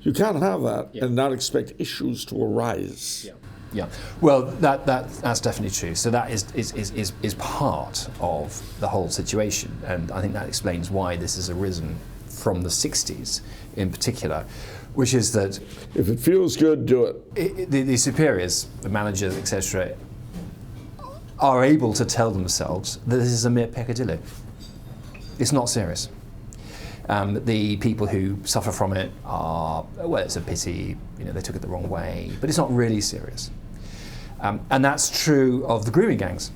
You can't have that and not expect issues to arise. Yeah, well, that's definitely true. So that is part of the whole situation, and I think that explains why this has arisen from the 60s in particular, which is that if it feels good, do it. The superiors, the managers, etc., are able to tell themselves that this is a mere peccadillo. It's not serious. The people who suffer from it are, well, it's a pity, they took it the wrong way, but it's not really serious. And that's true of the grooming gangs.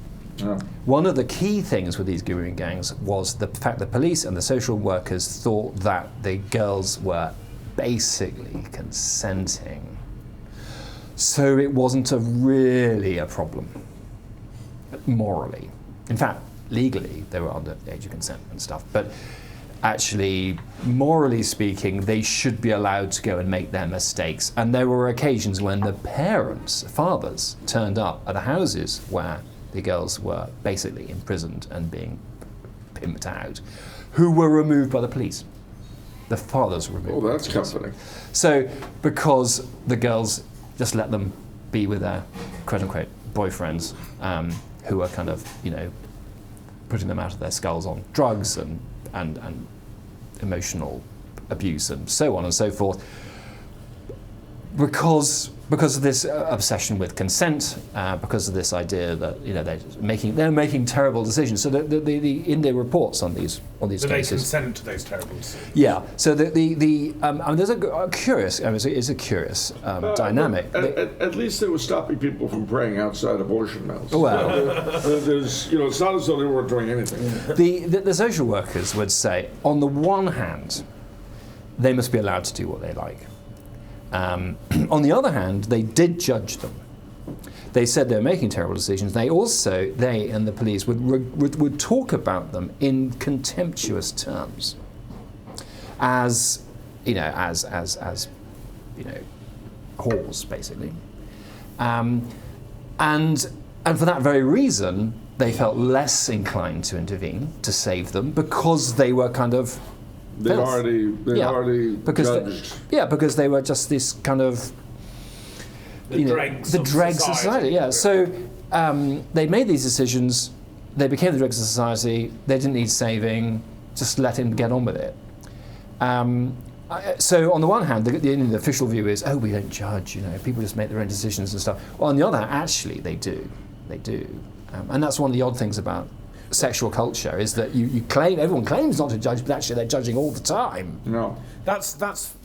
One of the key things with these grooming gangs was the fact the police and the social workers thought that the girls were basically consenting. So it wasn't really a problem, morally. In fact, legally, they were under the age of consent and stuff, but actually, morally speaking, they should be allowed to go and make their mistakes. And there were occasions when the parents, fathers, turned up at the houses where the girls were basically imprisoned and being pimped out, who were removed by the police. The fathers were removed. Oh, that's comforting. So, because the girls just let them be with their quote-unquote boyfriends, who were kind of, putting them out of their skulls on drugs and emotional abuse and so on and so forth, because of this obsession with consent, because of this idea that they're making terrible decisions. So the in their reports on these cases, they consent to those terrible decisions. Yeah. So there's a curious. It's a curious dynamic. At least they were stopping people from praying outside abortion mills. Well, it's not as though they weren't doing anything. The social workers would say, on the one hand, they must be allowed to do what they like. On the other hand, they did judge them. They said they were making terrible decisions. They and the police would talk about them in contemptuous terms, as whores, basically. And for that very reason, they felt less inclined to intervene to save them, because they were kind of They'd already judged. Because they were just this kind of The dregs of society. Yeah. So they made these decisions. They became the dregs of society. They didn't need saving. Just let him get on with it. So on the one hand, the official view is, we don't judge. People just make their own decisions and stuff. Well, on the other hand, actually, they do. They do, and that's one of the odd things about sexual culture, is that everyone claims not to judge, but actually they're judging all the time. No. That's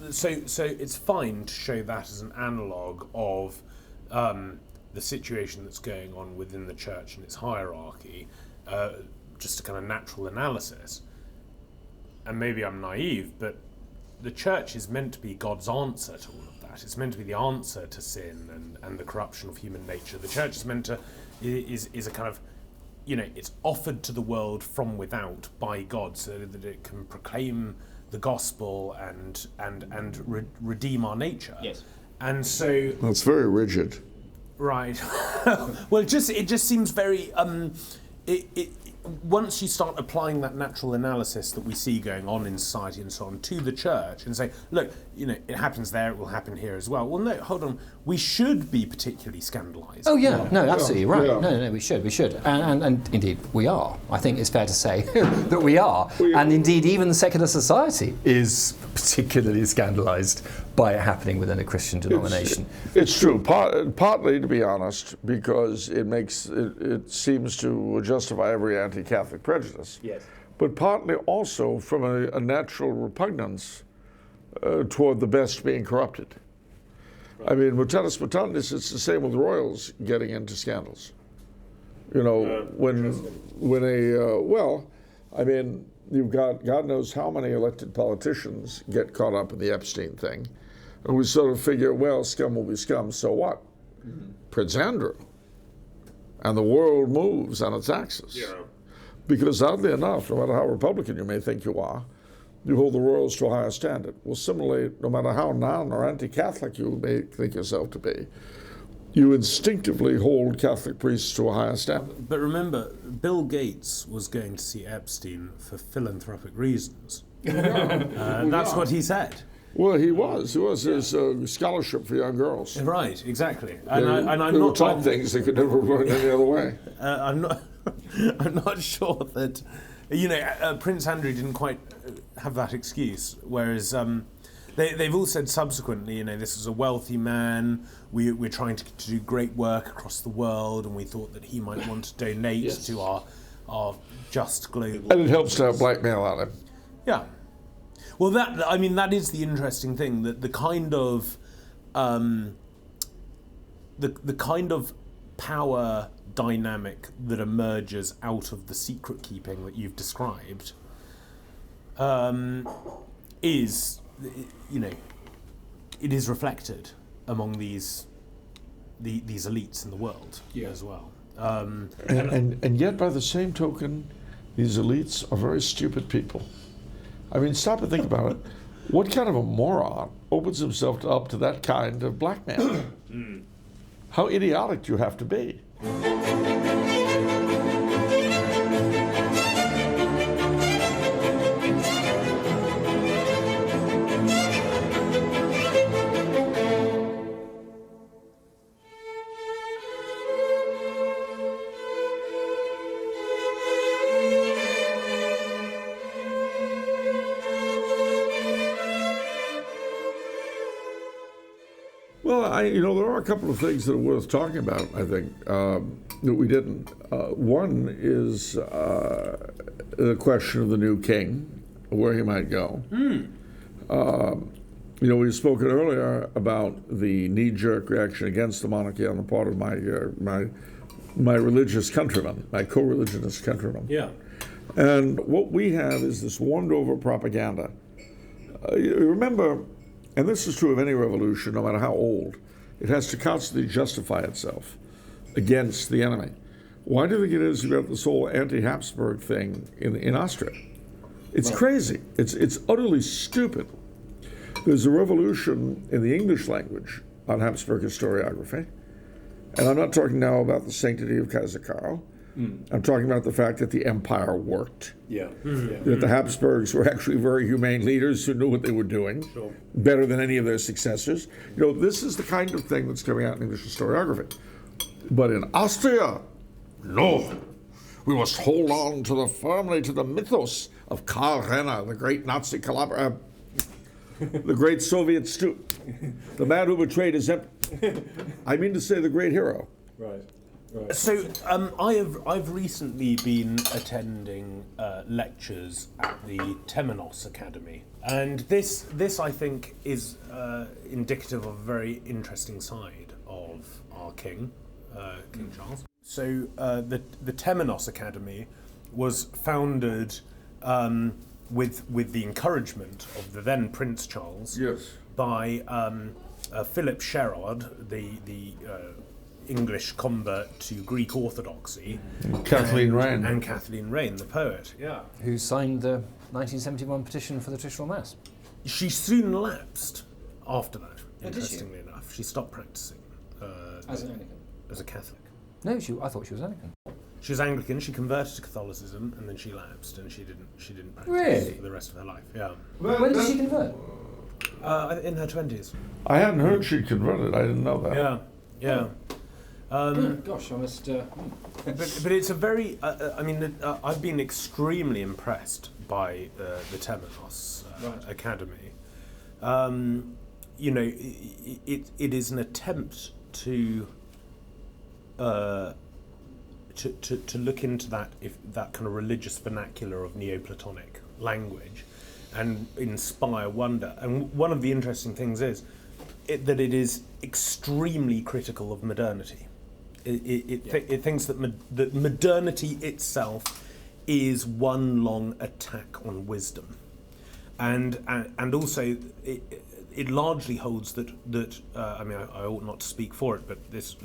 so it's fine to show that as an analogue of the situation that's going on within the church and its hierarchy, just a kind of natural analysis. And maybe I'm naive, but the church is meant to be God's answer to all of that. It's meant to be the answer to sin and the corruption of human nature. The church is meant to is a kind of, it's offered to the world from without by God, so that it can proclaim the gospel and redeem our nature. Yes. And so That's very rigid. Right. Well, it just seems very. Once you start applying that natural analysis that we see going on in society and so on to the church, and say, look, it happens there, it will happen here as well. Well, no, hold on. We should be particularly scandalised. Oh yeah, no, absolutely right. Yeah. No, we should, and indeed we are. I think it's fair to say that we are, and indeed even the secular society is particularly scandalised by it happening within a Christian denomination. It's true, partly, to be honest, because it seems to justify every anti-Catholic prejudice. Yes. But partly also from a natural repugnance toward the best being corrupted. Right. I mean, mutatis mutandis, it's the same with royals getting into scandals. You've got God knows how many elected politicians get caught up in the Epstein thing. And we sort of figure, well, scum will be scum, so what? Mm-hmm. Prince Andrew. And the world moves on its axis. Yeah. Because oddly enough, no matter how Republican you may think you are, you hold the royals to a higher standard. Well, similarly, no matter how non or anti-Catholic you may think yourself to be, you instinctively hold Catholic priests to a higher standard. But remember, Bill Gates was going to see Epstein for philanthropic reasons. That's what he said. Well, he was. It was his scholarship for young girls. Right, exactly. They were taught things they could never learn any other way. I'm not sure that, Prince Andrew didn't quite have that excuse. Whereas they've all said subsequently, this was a wealthy man. We're trying to do great work across the world, and we thought that he might want to donate to our just global. And it helps to have blackmail on him. Yeah. Well, that is the interesting thing, that the kind of power dynamic that emerges out of the secret keeping that you've described is, it is reflected among these elites in the world as well. And yet, by the same token, these elites are very stupid people. I mean, stop and think about it. What kind of a moron opens himself up to that kind of blackmail? How idiotic do you have to be? Well, there are a couple of things that are worth talking about, I think, that we didn't. One is the question of the new king, where he might go. We've spoken earlier about the knee-jerk reaction against the monarchy on the part of my religious countrymen, my co-religionist countrymen. Yeah. And what we have is this warmed-over propaganda. You remember, and this is true of any revolution, no matter how old, it has to constantly justify itself against the enemy. Why do you think it is about this whole anti-Habsburg thing in Austria? It's crazy. It's utterly stupid. There's a revolution in the English language on Habsburg historiography, and I'm not talking now about the sanctity of Kaiser Karl. I'm talking about the fact that the empire worked. That the Habsburgs were actually very humane leaders who knew what they were doing, better than any of their successors. This is the kind of thing that's coming out in English historiography. But in Austria, no. We must hold on firmly to the mythos of Karl Renner, the great Nazi collaborator, the great Soviet student, the man who betrayed his empire. I mean to say the great hero. Right. So I've recently been attending lectures at the Temenos Academy, and this I think is indicative of a very interesting side of our King Charles. So the Temenos Academy was founded with the encouragement of the then Prince Charles by Philip Sherard, the English convert to Greek Orthodoxy, Kathleen Raine. And Kathleen Raine, the poet, Who signed the 1971 petition for the traditional mass. She soon lapsed after that, interestingly enough. She stopped practicing As an Anglican? As a Catholic. No, I thought she was Anglican. She was Anglican, she converted to Catholicism, and then she lapsed, and she didn't practice Really? for the rest of her life. Yeah. When did she convert? In her 20s. I hadn't heard she'd converted. I didn't know that. Yeah. Gosh, I must... But it's a very... I've been extremely impressed by the Temenos Academy. It is an attempt to look into that kind of religious vernacular of Neoplatonic language and inspire wonder. And one of the interesting things is that it is extremely critical of modernity. It thinks that modernity itself is one long attack on wisdom, and also it largely holds that I ought not to speak for it, but this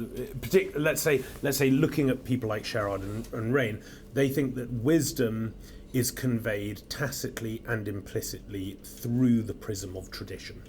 let's say looking at people like Sherard and Raine, they think that wisdom is conveyed tacitly and implicitly through the prism of tradition.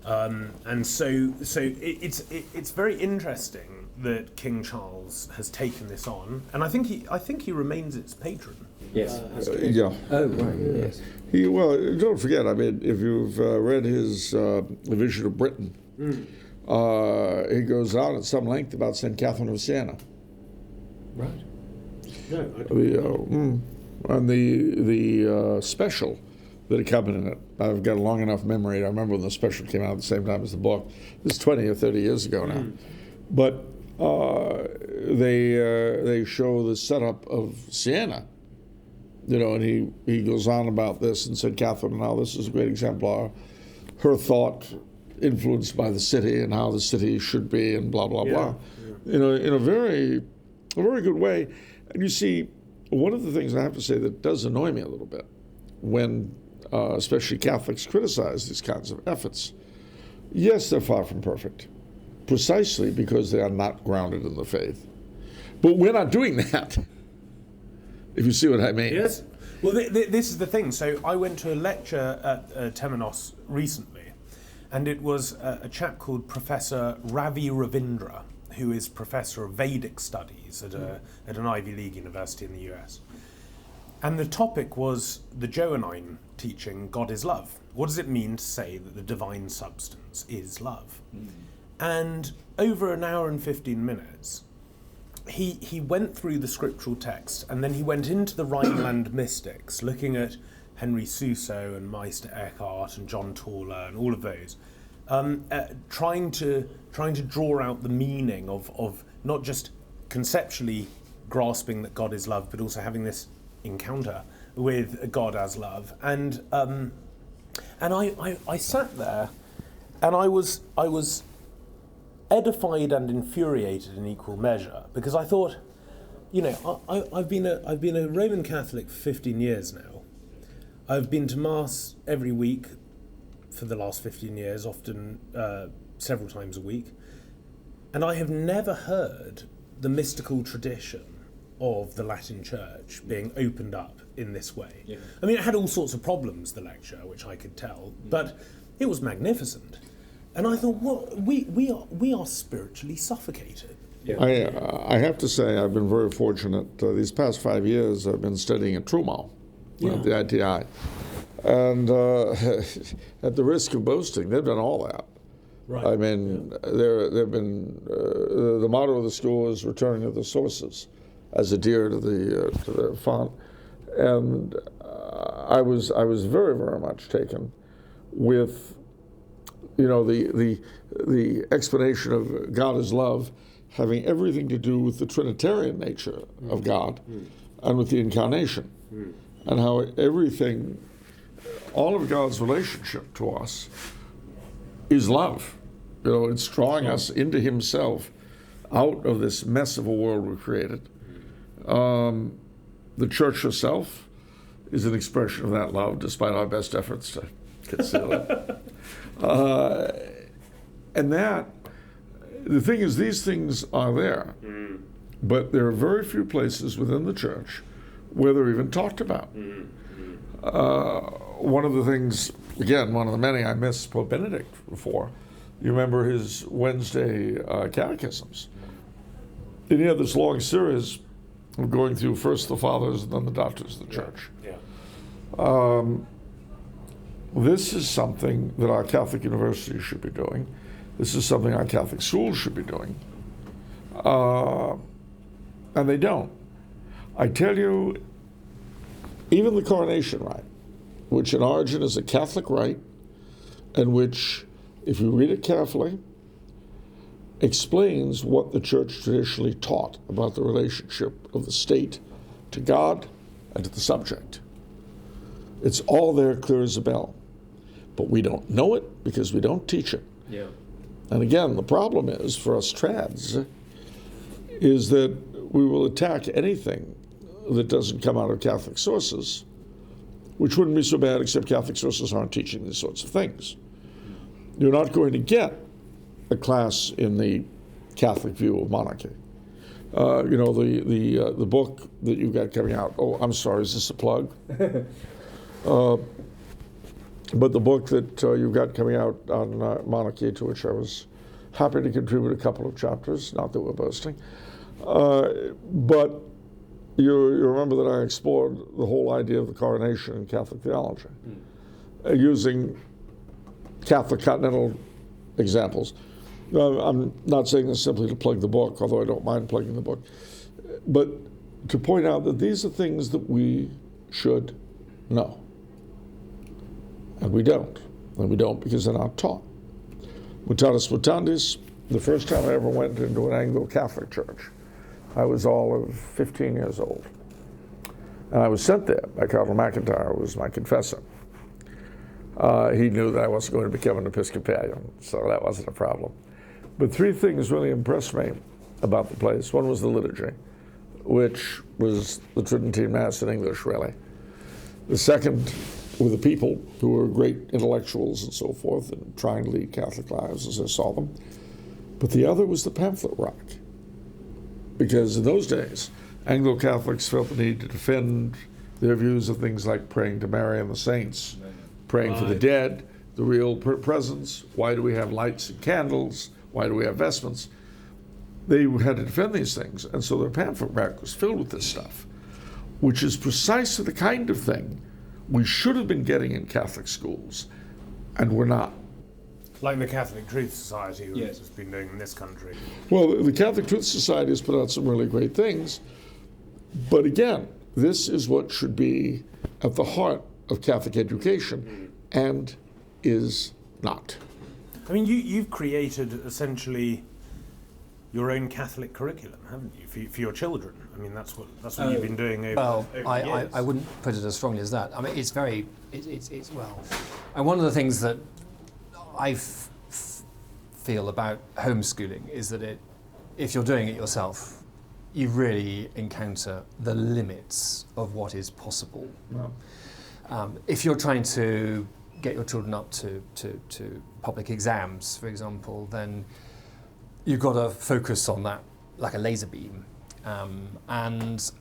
And so it's very interesting that King Charles has taken this on, and I think he remains its patron. Yes. Yeah. Oh, right. Yes. Don't forget. I mean, if you've read his The Vision of Britain, he goes on at some length about St. Catherine of Siena. Right. No, and the special that accompanied it. I've got a long enough memory. I remember when the special came out at the same time as the book. This is 20 or 30 years ago now. But they show the setup of Siena, and he goes on about this and said, Catherine, now this is a great example of her thought influenced by the city and how the city should be and blah, blah, blah. in a very good way. And you see, one of the things I have to say that does annoy me a little bit when especially Catholics criticize these kinds of efforts, yes, they're far from perfect, precisely because they are not grounded in the faith. But we're not doing that, if you see what I mean. Yes. Well, this is the thing. So I went to a lecture at Temenos recently, and it was a chap called Professor Ravi Ravindra, who is Professor of Vedic Studies at an Ivy League university in the US. And the topic was the Johannine teaching, God is love. What does it mean to say that the divine substance is love? And over an hour and 15 minutes, he went through the scriptural text, and then he went into the Rhineland mystics, looking at Henry Suso and Meister Eckhart and John Tauler and all of those, trying to draw out the meaning of not just conceptually grasping that God is love, but also having this encounter with God as love. And I sat there, and I was edified and infuriated in equal measure, because I thought, I've been a Roman Catholic for 15 years now. I've been to Mass every week for the last 15 years, often several times a week, and I have never heard the mystical tradition of the Latin Church being opened up in this way. Yeah. I mean, it had all sorts of problems, the lecture, which I could tell, but it was magnificent. And I thought, well, we are spiritually suffocated. Yeah. I have to say, I've been very fortunate. These past 5 years, I've been studying at Trumau, at the ITI. And at the risk of boasting, they've done all that. Right. I mean, they've been, the motto of the school is returning to the sources, as a deer to the font. And I was very, very much taken with, the explanation of God is love having everything to do with the Trinitarian nature of God and with the incarnation, and how everything, all of God's relationship to us is love. It's drawing us into himself out of this mess of a world we created. The church herself is an expression of that love, despite our best efforts to conceal it. And that, the thing is, these things are there, but there are very few places within the church where they're even talked about. One of the things, again, one of the many I miss Pope Benedict for, you remember his Wednesday catechisms. And he had this long series of going through first the fathers and then the doctors of the church. This is something that our Catholic universities should be doing. This is something our Catholic schools should be doing. And they don't. I tell you, even the coronation rite, which in origin is a Catholic rite, and which, if you read it carefully, explains what the church traditionally taught about the relationship of the state to God and to the subject. It's all there, clear as a bell. But we don't know it because we don't teach it. Yeah. And again, the problem is, for us trads, is that we will attack anything that doesn't come out of Catholic sources, which wouldn't be so bad except Catholic sources aren't teaching these sorts of things. You're not going to get a class in the Catholic view of monarchy. The book that you've got coming out, oh, I'm sorry, is this a plug? But the book that you've got coming out on monarchy, to which I was happy to contribute a couple of chapters, not that we're boasting, but you remember that I explored the whole idea of the coronation in Catholic theology, using Catholic continental examples. I'm not saying this simply to plug the book, although I don't mind plugging the book, but to point out that these are things that we should know. And we don't. And we don't because they're not taught. Mutatis mutandis, the first time I ever went into an Anglo-Catholic church, I was all of 15 years old. And I was sent there by Cardinal McIntyre, who was my confessor. He knew that I wasn't going to become an Episcopalian, so that wasn't a problem. But three things really impressed me about the place. One was the liturgy, which was the Tridentine Mass in English, really. The second were the people, who were great intellectuals and so forth, and trying to lead Catholic lives as I saw them. But the other was the pamphlet rock. Because in those days, Anglo-Catholics felt the need to defend their views of things like praying to Mary and the saints, praying for the dead, the real presence, why do we have lights and candles, why do we have vestments? They had to defend these things, and so their pamphlet rack was filled with this stuff, which is precisely the kind of thing we should have been getting in Catholic schools, and we're not. Like the Catholic Truth Society, which has been doing in this country. Well, the Catholic Truth Society has put out some really great things, but again, this is what should be at the heart of Catholic education, and is not. I mean, you've created essentially your own Catholic curriculum, haven't you, for your children? I mean, that's what you've been doing over years. I wouldn't put it as strongly as that. I mean, it's very, well, and one of the things that I feel about homeschooling is that if you're doing it yourself, you really encounter the limits of what is possible. Wow. If you're trying to get your children up to public exams, for example, then you've got to focus on that like a laser beam. There's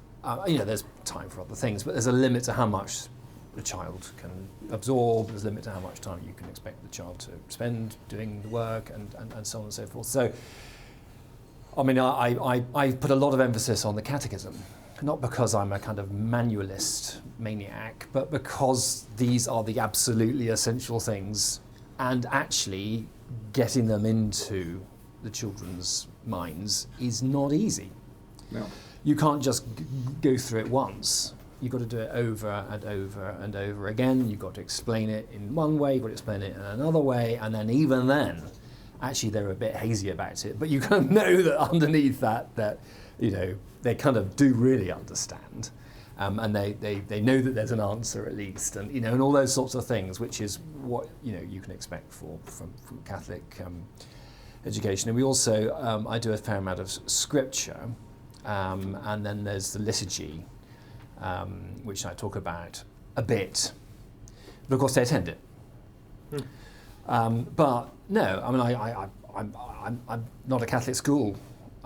time for other things, but there's a limit to how much the child can absorb, there's a limit to how much time you can expect the child to spend doing the work, and so on and so forth. So, I mean, I put a lot of emphasis on the catechism, not because I'm a kind of manualist maniac, but because these are the absolutely essential things, and actually getting them into the children's minds is not easy. No. You can't just go through it once. You've got to do it over and over and over again. You've got to explain it in one way, you've got to explain it in another way, and then even then, actually they're a bit hazy about it, but you kind of know that underneath that they kind of do really understand, and they know that there's an answer at least, and and all those sorts of things, which is what you can expect from Catholic education. And we also I do a fair amount of scripture, and then there's the liturgy, which I talk about a bit, but of course they attend it. But no, I mean I'm not a Catholic school.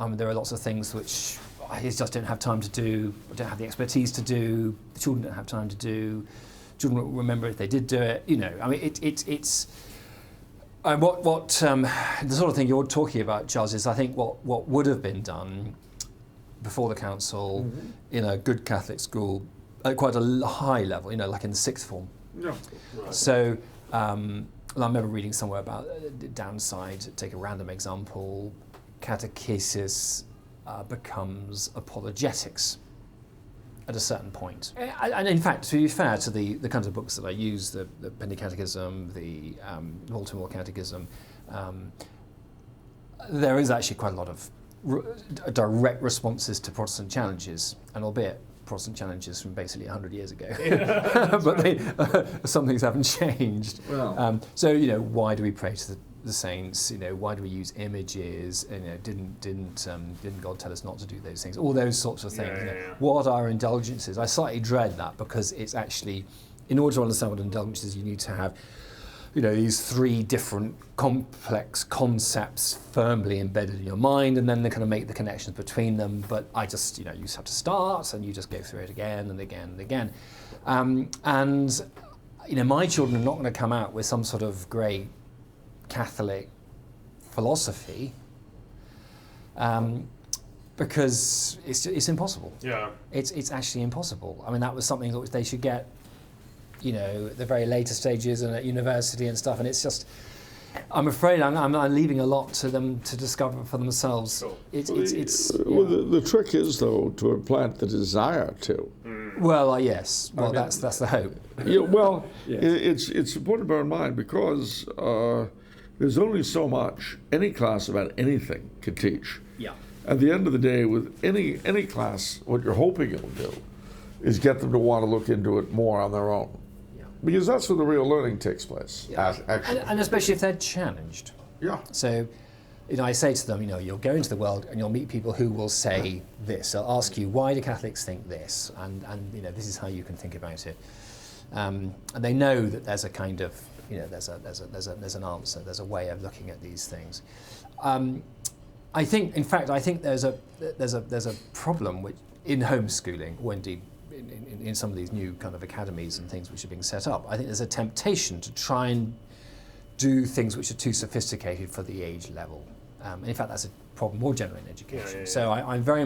There are lots of things which I just don't have time to do, I don't have the expertise to do, the children don't have time to do, children will remember if they did do it, I mean it's what the sort of thing you're talking about, Charles, is I think what would have been done before the council in a good Catholic school at quite a high level, like in the sixth form. Yeah. Right. So I remember reading somewhere about the downside, take a random example, catechesis becomes apologetics at a certain point. And in fact, to be fair to the kinds of books that I use, the Penny Catechism, the Baltimore Catechism, there is actually quite a lot of direct responses to Protestant challenges, and albeit Protestant challenges from basically 100 years ago, but some things haven't changed. Well. So why do we pray to the saints? Why do we use images? Didn't God tell us not to do those things? All those sorts of things. What are indulgences? I slightly dread that, because it's actually, in order to understand what indulgences, you need to have these three different complex concepts firmly embedded in your mind, and then they kind of make the connections between them. But I just, you just have to start, and you just go through it again and again and again. My children are not going to come out with some sort of great Catholic philosophy, because it's impossible. Yeah, it's actually impossible. I mean, that was something that they should get, at the very later stages and at university and stuff. And it's just, I'm afraid I'm leaving a lot to them to discover for themselves. Well, the trick is, though, to implant the desire to. Well, yes. Well, that's the hope. Yeah. Well, yes. It's important to bear in mind, because there's only so much any class about anything can teach. Yeah. At the end of the day, with any class, what you're hoping it'll do is get them to want to look into it more on their own. Yeah. Because that's where the real learning takes place. Yeah. And especially if they're challenged. Yeah. So, I say to them, you'll go into the world and you'll meet people who will say this. They'll ask you, why do Catholics think this? And this is how you can think about it. And they know that there's a kind of, there's an answer, there's a way of looking at these things. I think there's a problem in homeschooling, or indeed in some of these new kind of academies and things which are being set up. I think there's a temptation to try and do things which are too sophisticated for the age level. In fact, that's a problem more generally in education. So I'm very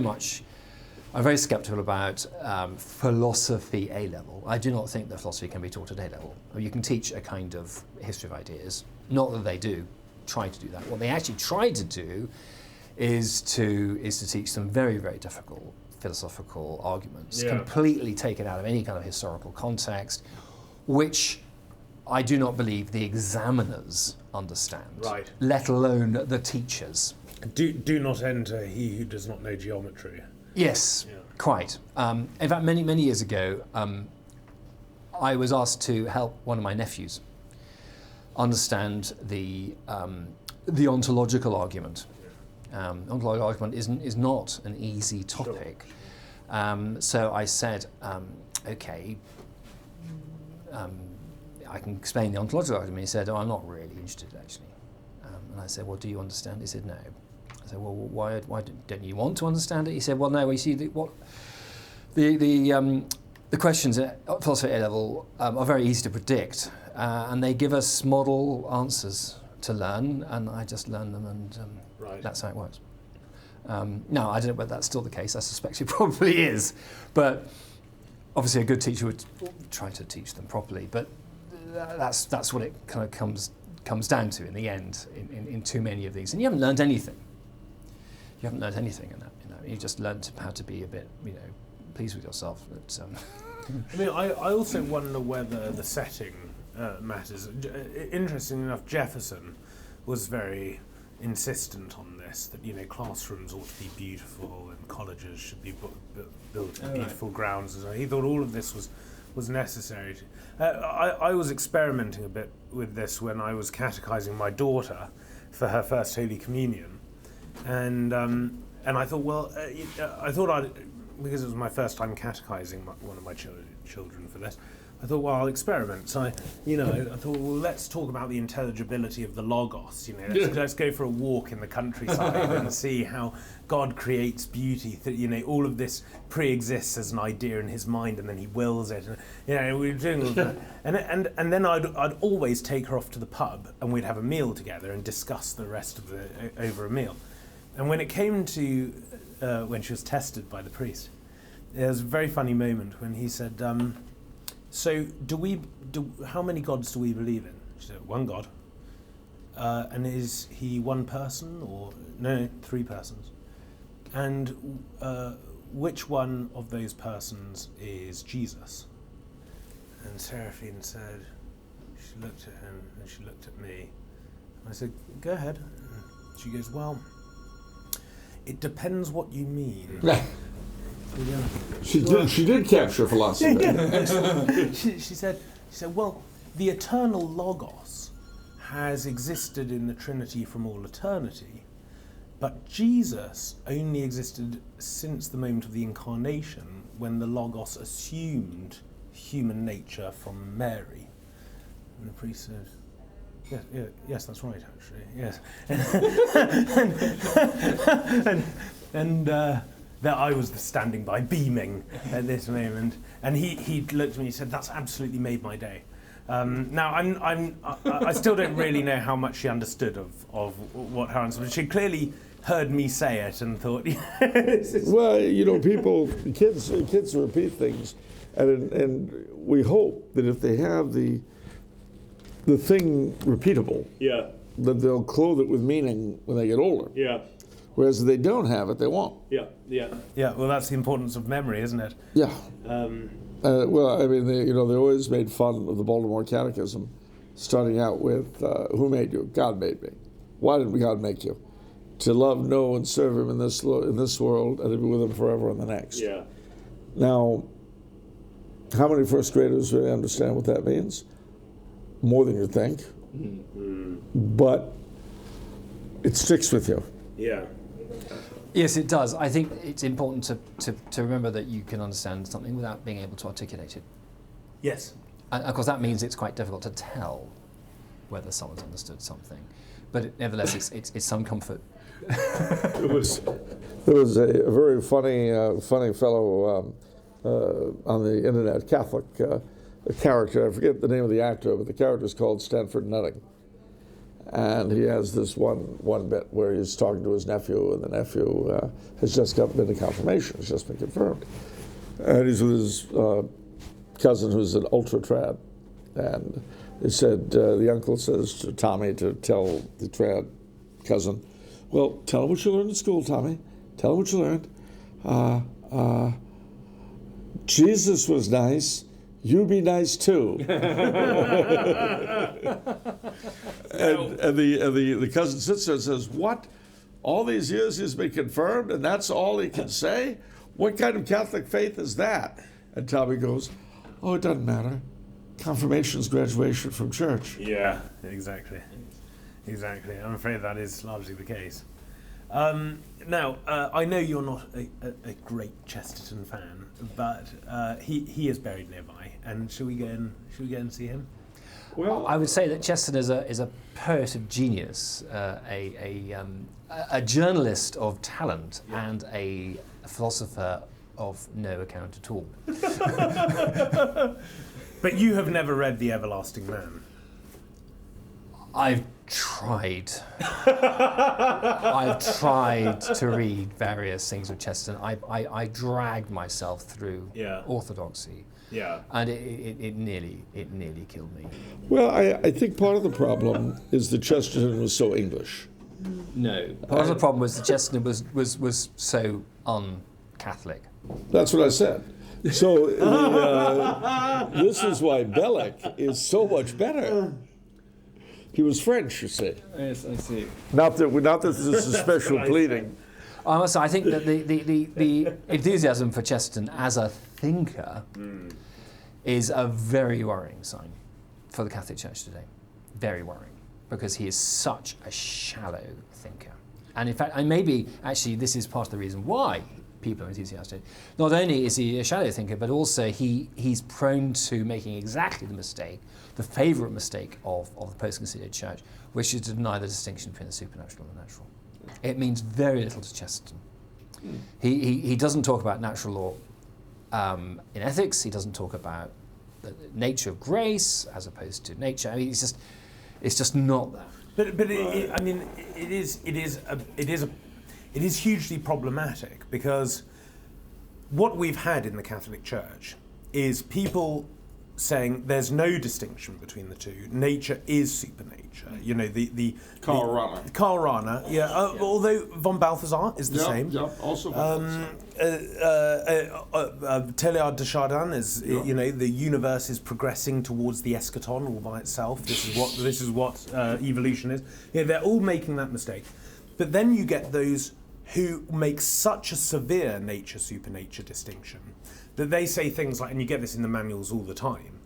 sceptical about philosophy A-level. I do not think that philosophy can be taught at A-level. You can teach a kind of history of ideas. Not that they do try to do that. What they actually try to do is to teach them very, very difficult philosophical arguments, completely taken out of any kind of historical context, which I do not believe the examiners understand, let alone the teachers. Do not enter he who does not know geometry. Yes, quite. In fact, many years ago, I was asked to help one of my nephews understand the ontological argument. Ontological argument is not an easy topic. So I said, okay, I can explain the ontological argument. He said, I'm not really interested, actually. And I said, well, do you understand? He said, no. I said, well, why don't you want to understand it? He said, well, no, you see, the questions at philosophy A-level are very easy to predict, and they give us model answers to learn, and I just learn them, and that's how it works. Now, I don't know whether that's still the case. I suspect it probably is, but obviously a good teacher would try to teach them properly, but that's what it kind of comes down to in the end in too many of these. And you haven't learned anything. You haven't learned anything in that. You just learned how to be a bit, pleased with yourself. I mean, I also wonder whether the setting matters. Interestingly enough, Jefferson was very insistent on this, that classrooms ought to be beautiful and colleges should be built in beautiful grounds. He thought all of this was necessary. I was experimenting a bit with this when I was catechizing my daughter for her first Holy Communion, and I thought, well, because it was my first time catechizing one of my children for this, I thought, well, I'll experiment. So I thought, well, let's talk about the intelligibility of the Logos. Let's go for a walk in the countryside and see how God creates beauty. All of this pre-exists as an idea in His mind, and then He wills it. And, we were doing all that, and then I'd always take her off to the pub, and we'd have a meal together and discuss the rest of over a meal. And when it came to when she was tested by the priest, there was a very funny moment when he said, so how many gods do we believe in? She said, one God. And is he one person or no, three persons? And which one of those persons is Jesus? And Seraphine said, she looked at him and she looked at me. I said, go ahead. And she goes, well, it depends what you mean. She did capture philosophy. She said, well, the eternal Logos has existed in the Trinity from all eternity, but Jesus only existed since the moment of the Incarnation, when the Logos assumed human nature from Mary. And the priest said, yes, that's right, actually, yes. and that I was standing by, beaming at this moment, and he looked at me and said, "That's absolutely made my day." Now I still don't really know how much she understood of what her answer was. She clearly heard me say it and thought, well, kids repeat things, and we hope that if they have the thing repeatable, that they'll clothe it with meaning when they get older. Whereas if they don't have it, they won't. Well, that's the importance of memory, isn't it? Well, I mean, they always made fun of the Baltimore Catechism, starting out with, "Who made you? God made me. Why did God make you? To love, know, and serve Him in this world, and to be with Him forever in the next." Now, how many first graders really understand what that means? More than you think. But it sticks with you. Yeah. Yes, it does. I think it's important to remember that you can understand something without being able to articulate it. Yes. And of course, that means it's quite difficult to tell whether someone's understood something. But nevertheless, it's some comfort. There was a very funny fellow on the internet, Catholic, a character. I forget the name of the actor, but the character is called Stanford Nutting. And he has this one bit where he's talking to his nephew, and the nephew has just been to confirmation, has just been confirmed. And he's with his cousin who's an ultra-trad. And he said, the uncle says to Tommy to tell the trad cousin, well, tell him what you learned in school, Tommy. Tell him what you learned. Jesus was nice. You be nice too. and the cousin sits there and says, what? All these years he's been confirmed and that's all he can say? What kind of Catholic faith is that? And Tommy goes, oh, it doesn't matter. Confirmation is graduation from church. Yeah, exactly. Exactly. I'm afraid that is largely the case. Now, I know you're not a great Chesterton fan, but he is buried nearby. And shall we go and see him? Well, I would say that Chesterton is a poet of genius, a journalist of talent, and a philosopher of no account at all. But you have never read The Everlasting Man. I've tried. I've tried to read various things of Chesterton. I dragged myself through orthodoxy. Yeah. And it nearly killed me. Well, I think part of the problem is that Chesterton was so English. No. Part of the problem was that Chesterton was so un-Catholic. That's what I said. So this is why Belloc is so much better. He was French, you see. Yes, I see. Not that this is a special pleading. I must say, I think that the enthusiasm for Chesterton as a thinker is a very worrying sign for the Catholic Church today. Very worrying, because he is such a shallow thinker. And in fact, and maybe actually this is part of the reason why people are enthusiastic. Not only is he a shallow thinker, but also he's prone to making exactly the favourite mistake of the post-conciliar church, which is to deny the distinction between the supernatural and the natural. It means very little to Chesterton. He doesn't talk about natural law in ethics. He doesn't talk about the nature of grace as opposed to nature. I mean, it's just not that. But it is hugely problematic, because what we've had in the Catholic Church is people saying there's no distinction between the two. Nature is supernature. You know, the Karl Rahner, although von Balthasar is the same. Yeah, also von Teilhard de Chardin is, you know, the universe is progressing towards the eschaton all by itself. This is what evolution is. Yeah, they're all making that mistake. But then you get those who make such a severe nature-supernature distinction that they say things like, and you get this in the manuals all the time,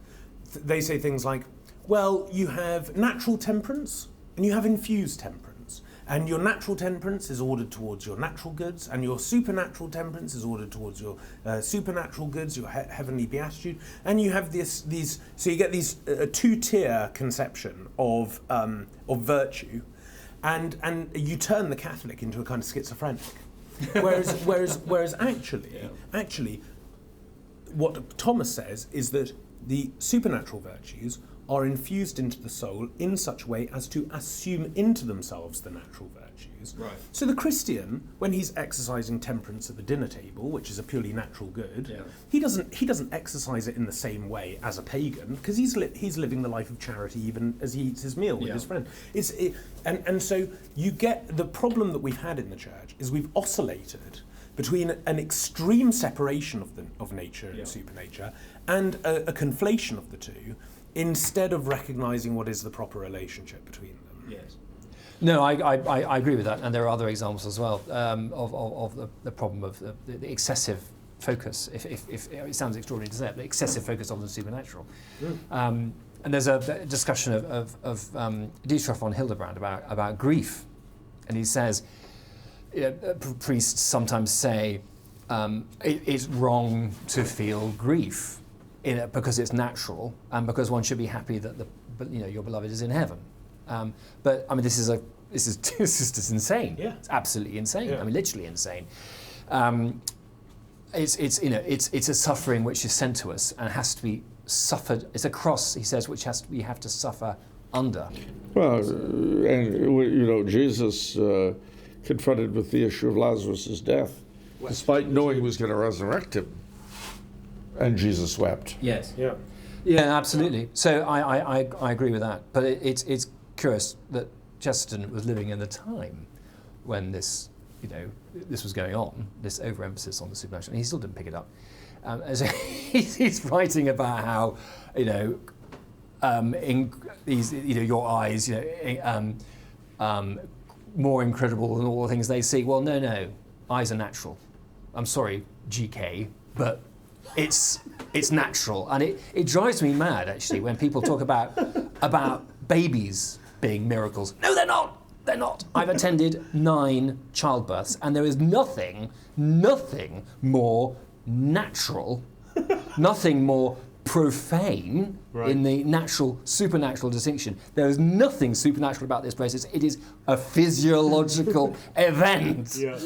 they say things like, well, you have natural temperance and you have infused temperance. And your natural temperance is ordered towards your natural goods, and your supernatural temperance is ordered towards your supernatural goods, your heavenly beatitude. And you have these, so you get these two-tier conception of virtue. And you turn the Catholic into a kind of schizophrenic, whereas actually, what Thomas says is that the supernatural virtues are infused into the soul in such a way as to assume into themselves the natural virtues. Right. So the Christian, when he's exercising temperance at the dinner table, which is a purely natural good, he doesn't exercise it in the same way as a pagan, because he's living the life of charity even as he eats his meal with his friend. And so you get the problem that we've had in the church is we've oscillated between an extreme separation of nature and supernature and a conflation of the two, instead of recognising what is the proper relationship between them. Yes. No, I agree with that, and there are other examples as well of the problem of the excessive focus. If it sounds extraordinary to say it, but excessive focus on the supernatural. And there's a discussion of Dietrich von Hildebrand about grief, And he says, priests sometimes say, it's wrong to feel grief because it's natural and because one should be happy that your beloved is in heaven. But I mean, this is just insane. Yeah. It's absolutely insane. Yeah. I mean, literally insane. It's a suffering which is sent to us and has to be suffered. It's a cross, he says, which we have to suffer under. Well, and Jesus confronted with the issue of Lazarus' death, despite knowing he was going to resurrect him, and Jesus wept. Yes. Yeah. Yeah, absolutely. So I agree with that. But it's curious that Chesterton was living in the time when this was going on, this overemphasis on the supernatural, and he still didn't pick it up. So he's writing about how, your eyes, more incredible than all the things they see. Well, no, eyes are natural. I'm sorry, GK, but it's natural, and it drives me mad actually when people talk about babies being miracles. No, they're not. They're not. I've attended 9 childbirths, and there is nothing more natural, nothing more profane in the supernatural distinction. There is nothing supernatural about this process. It is a physiological event. Yeah.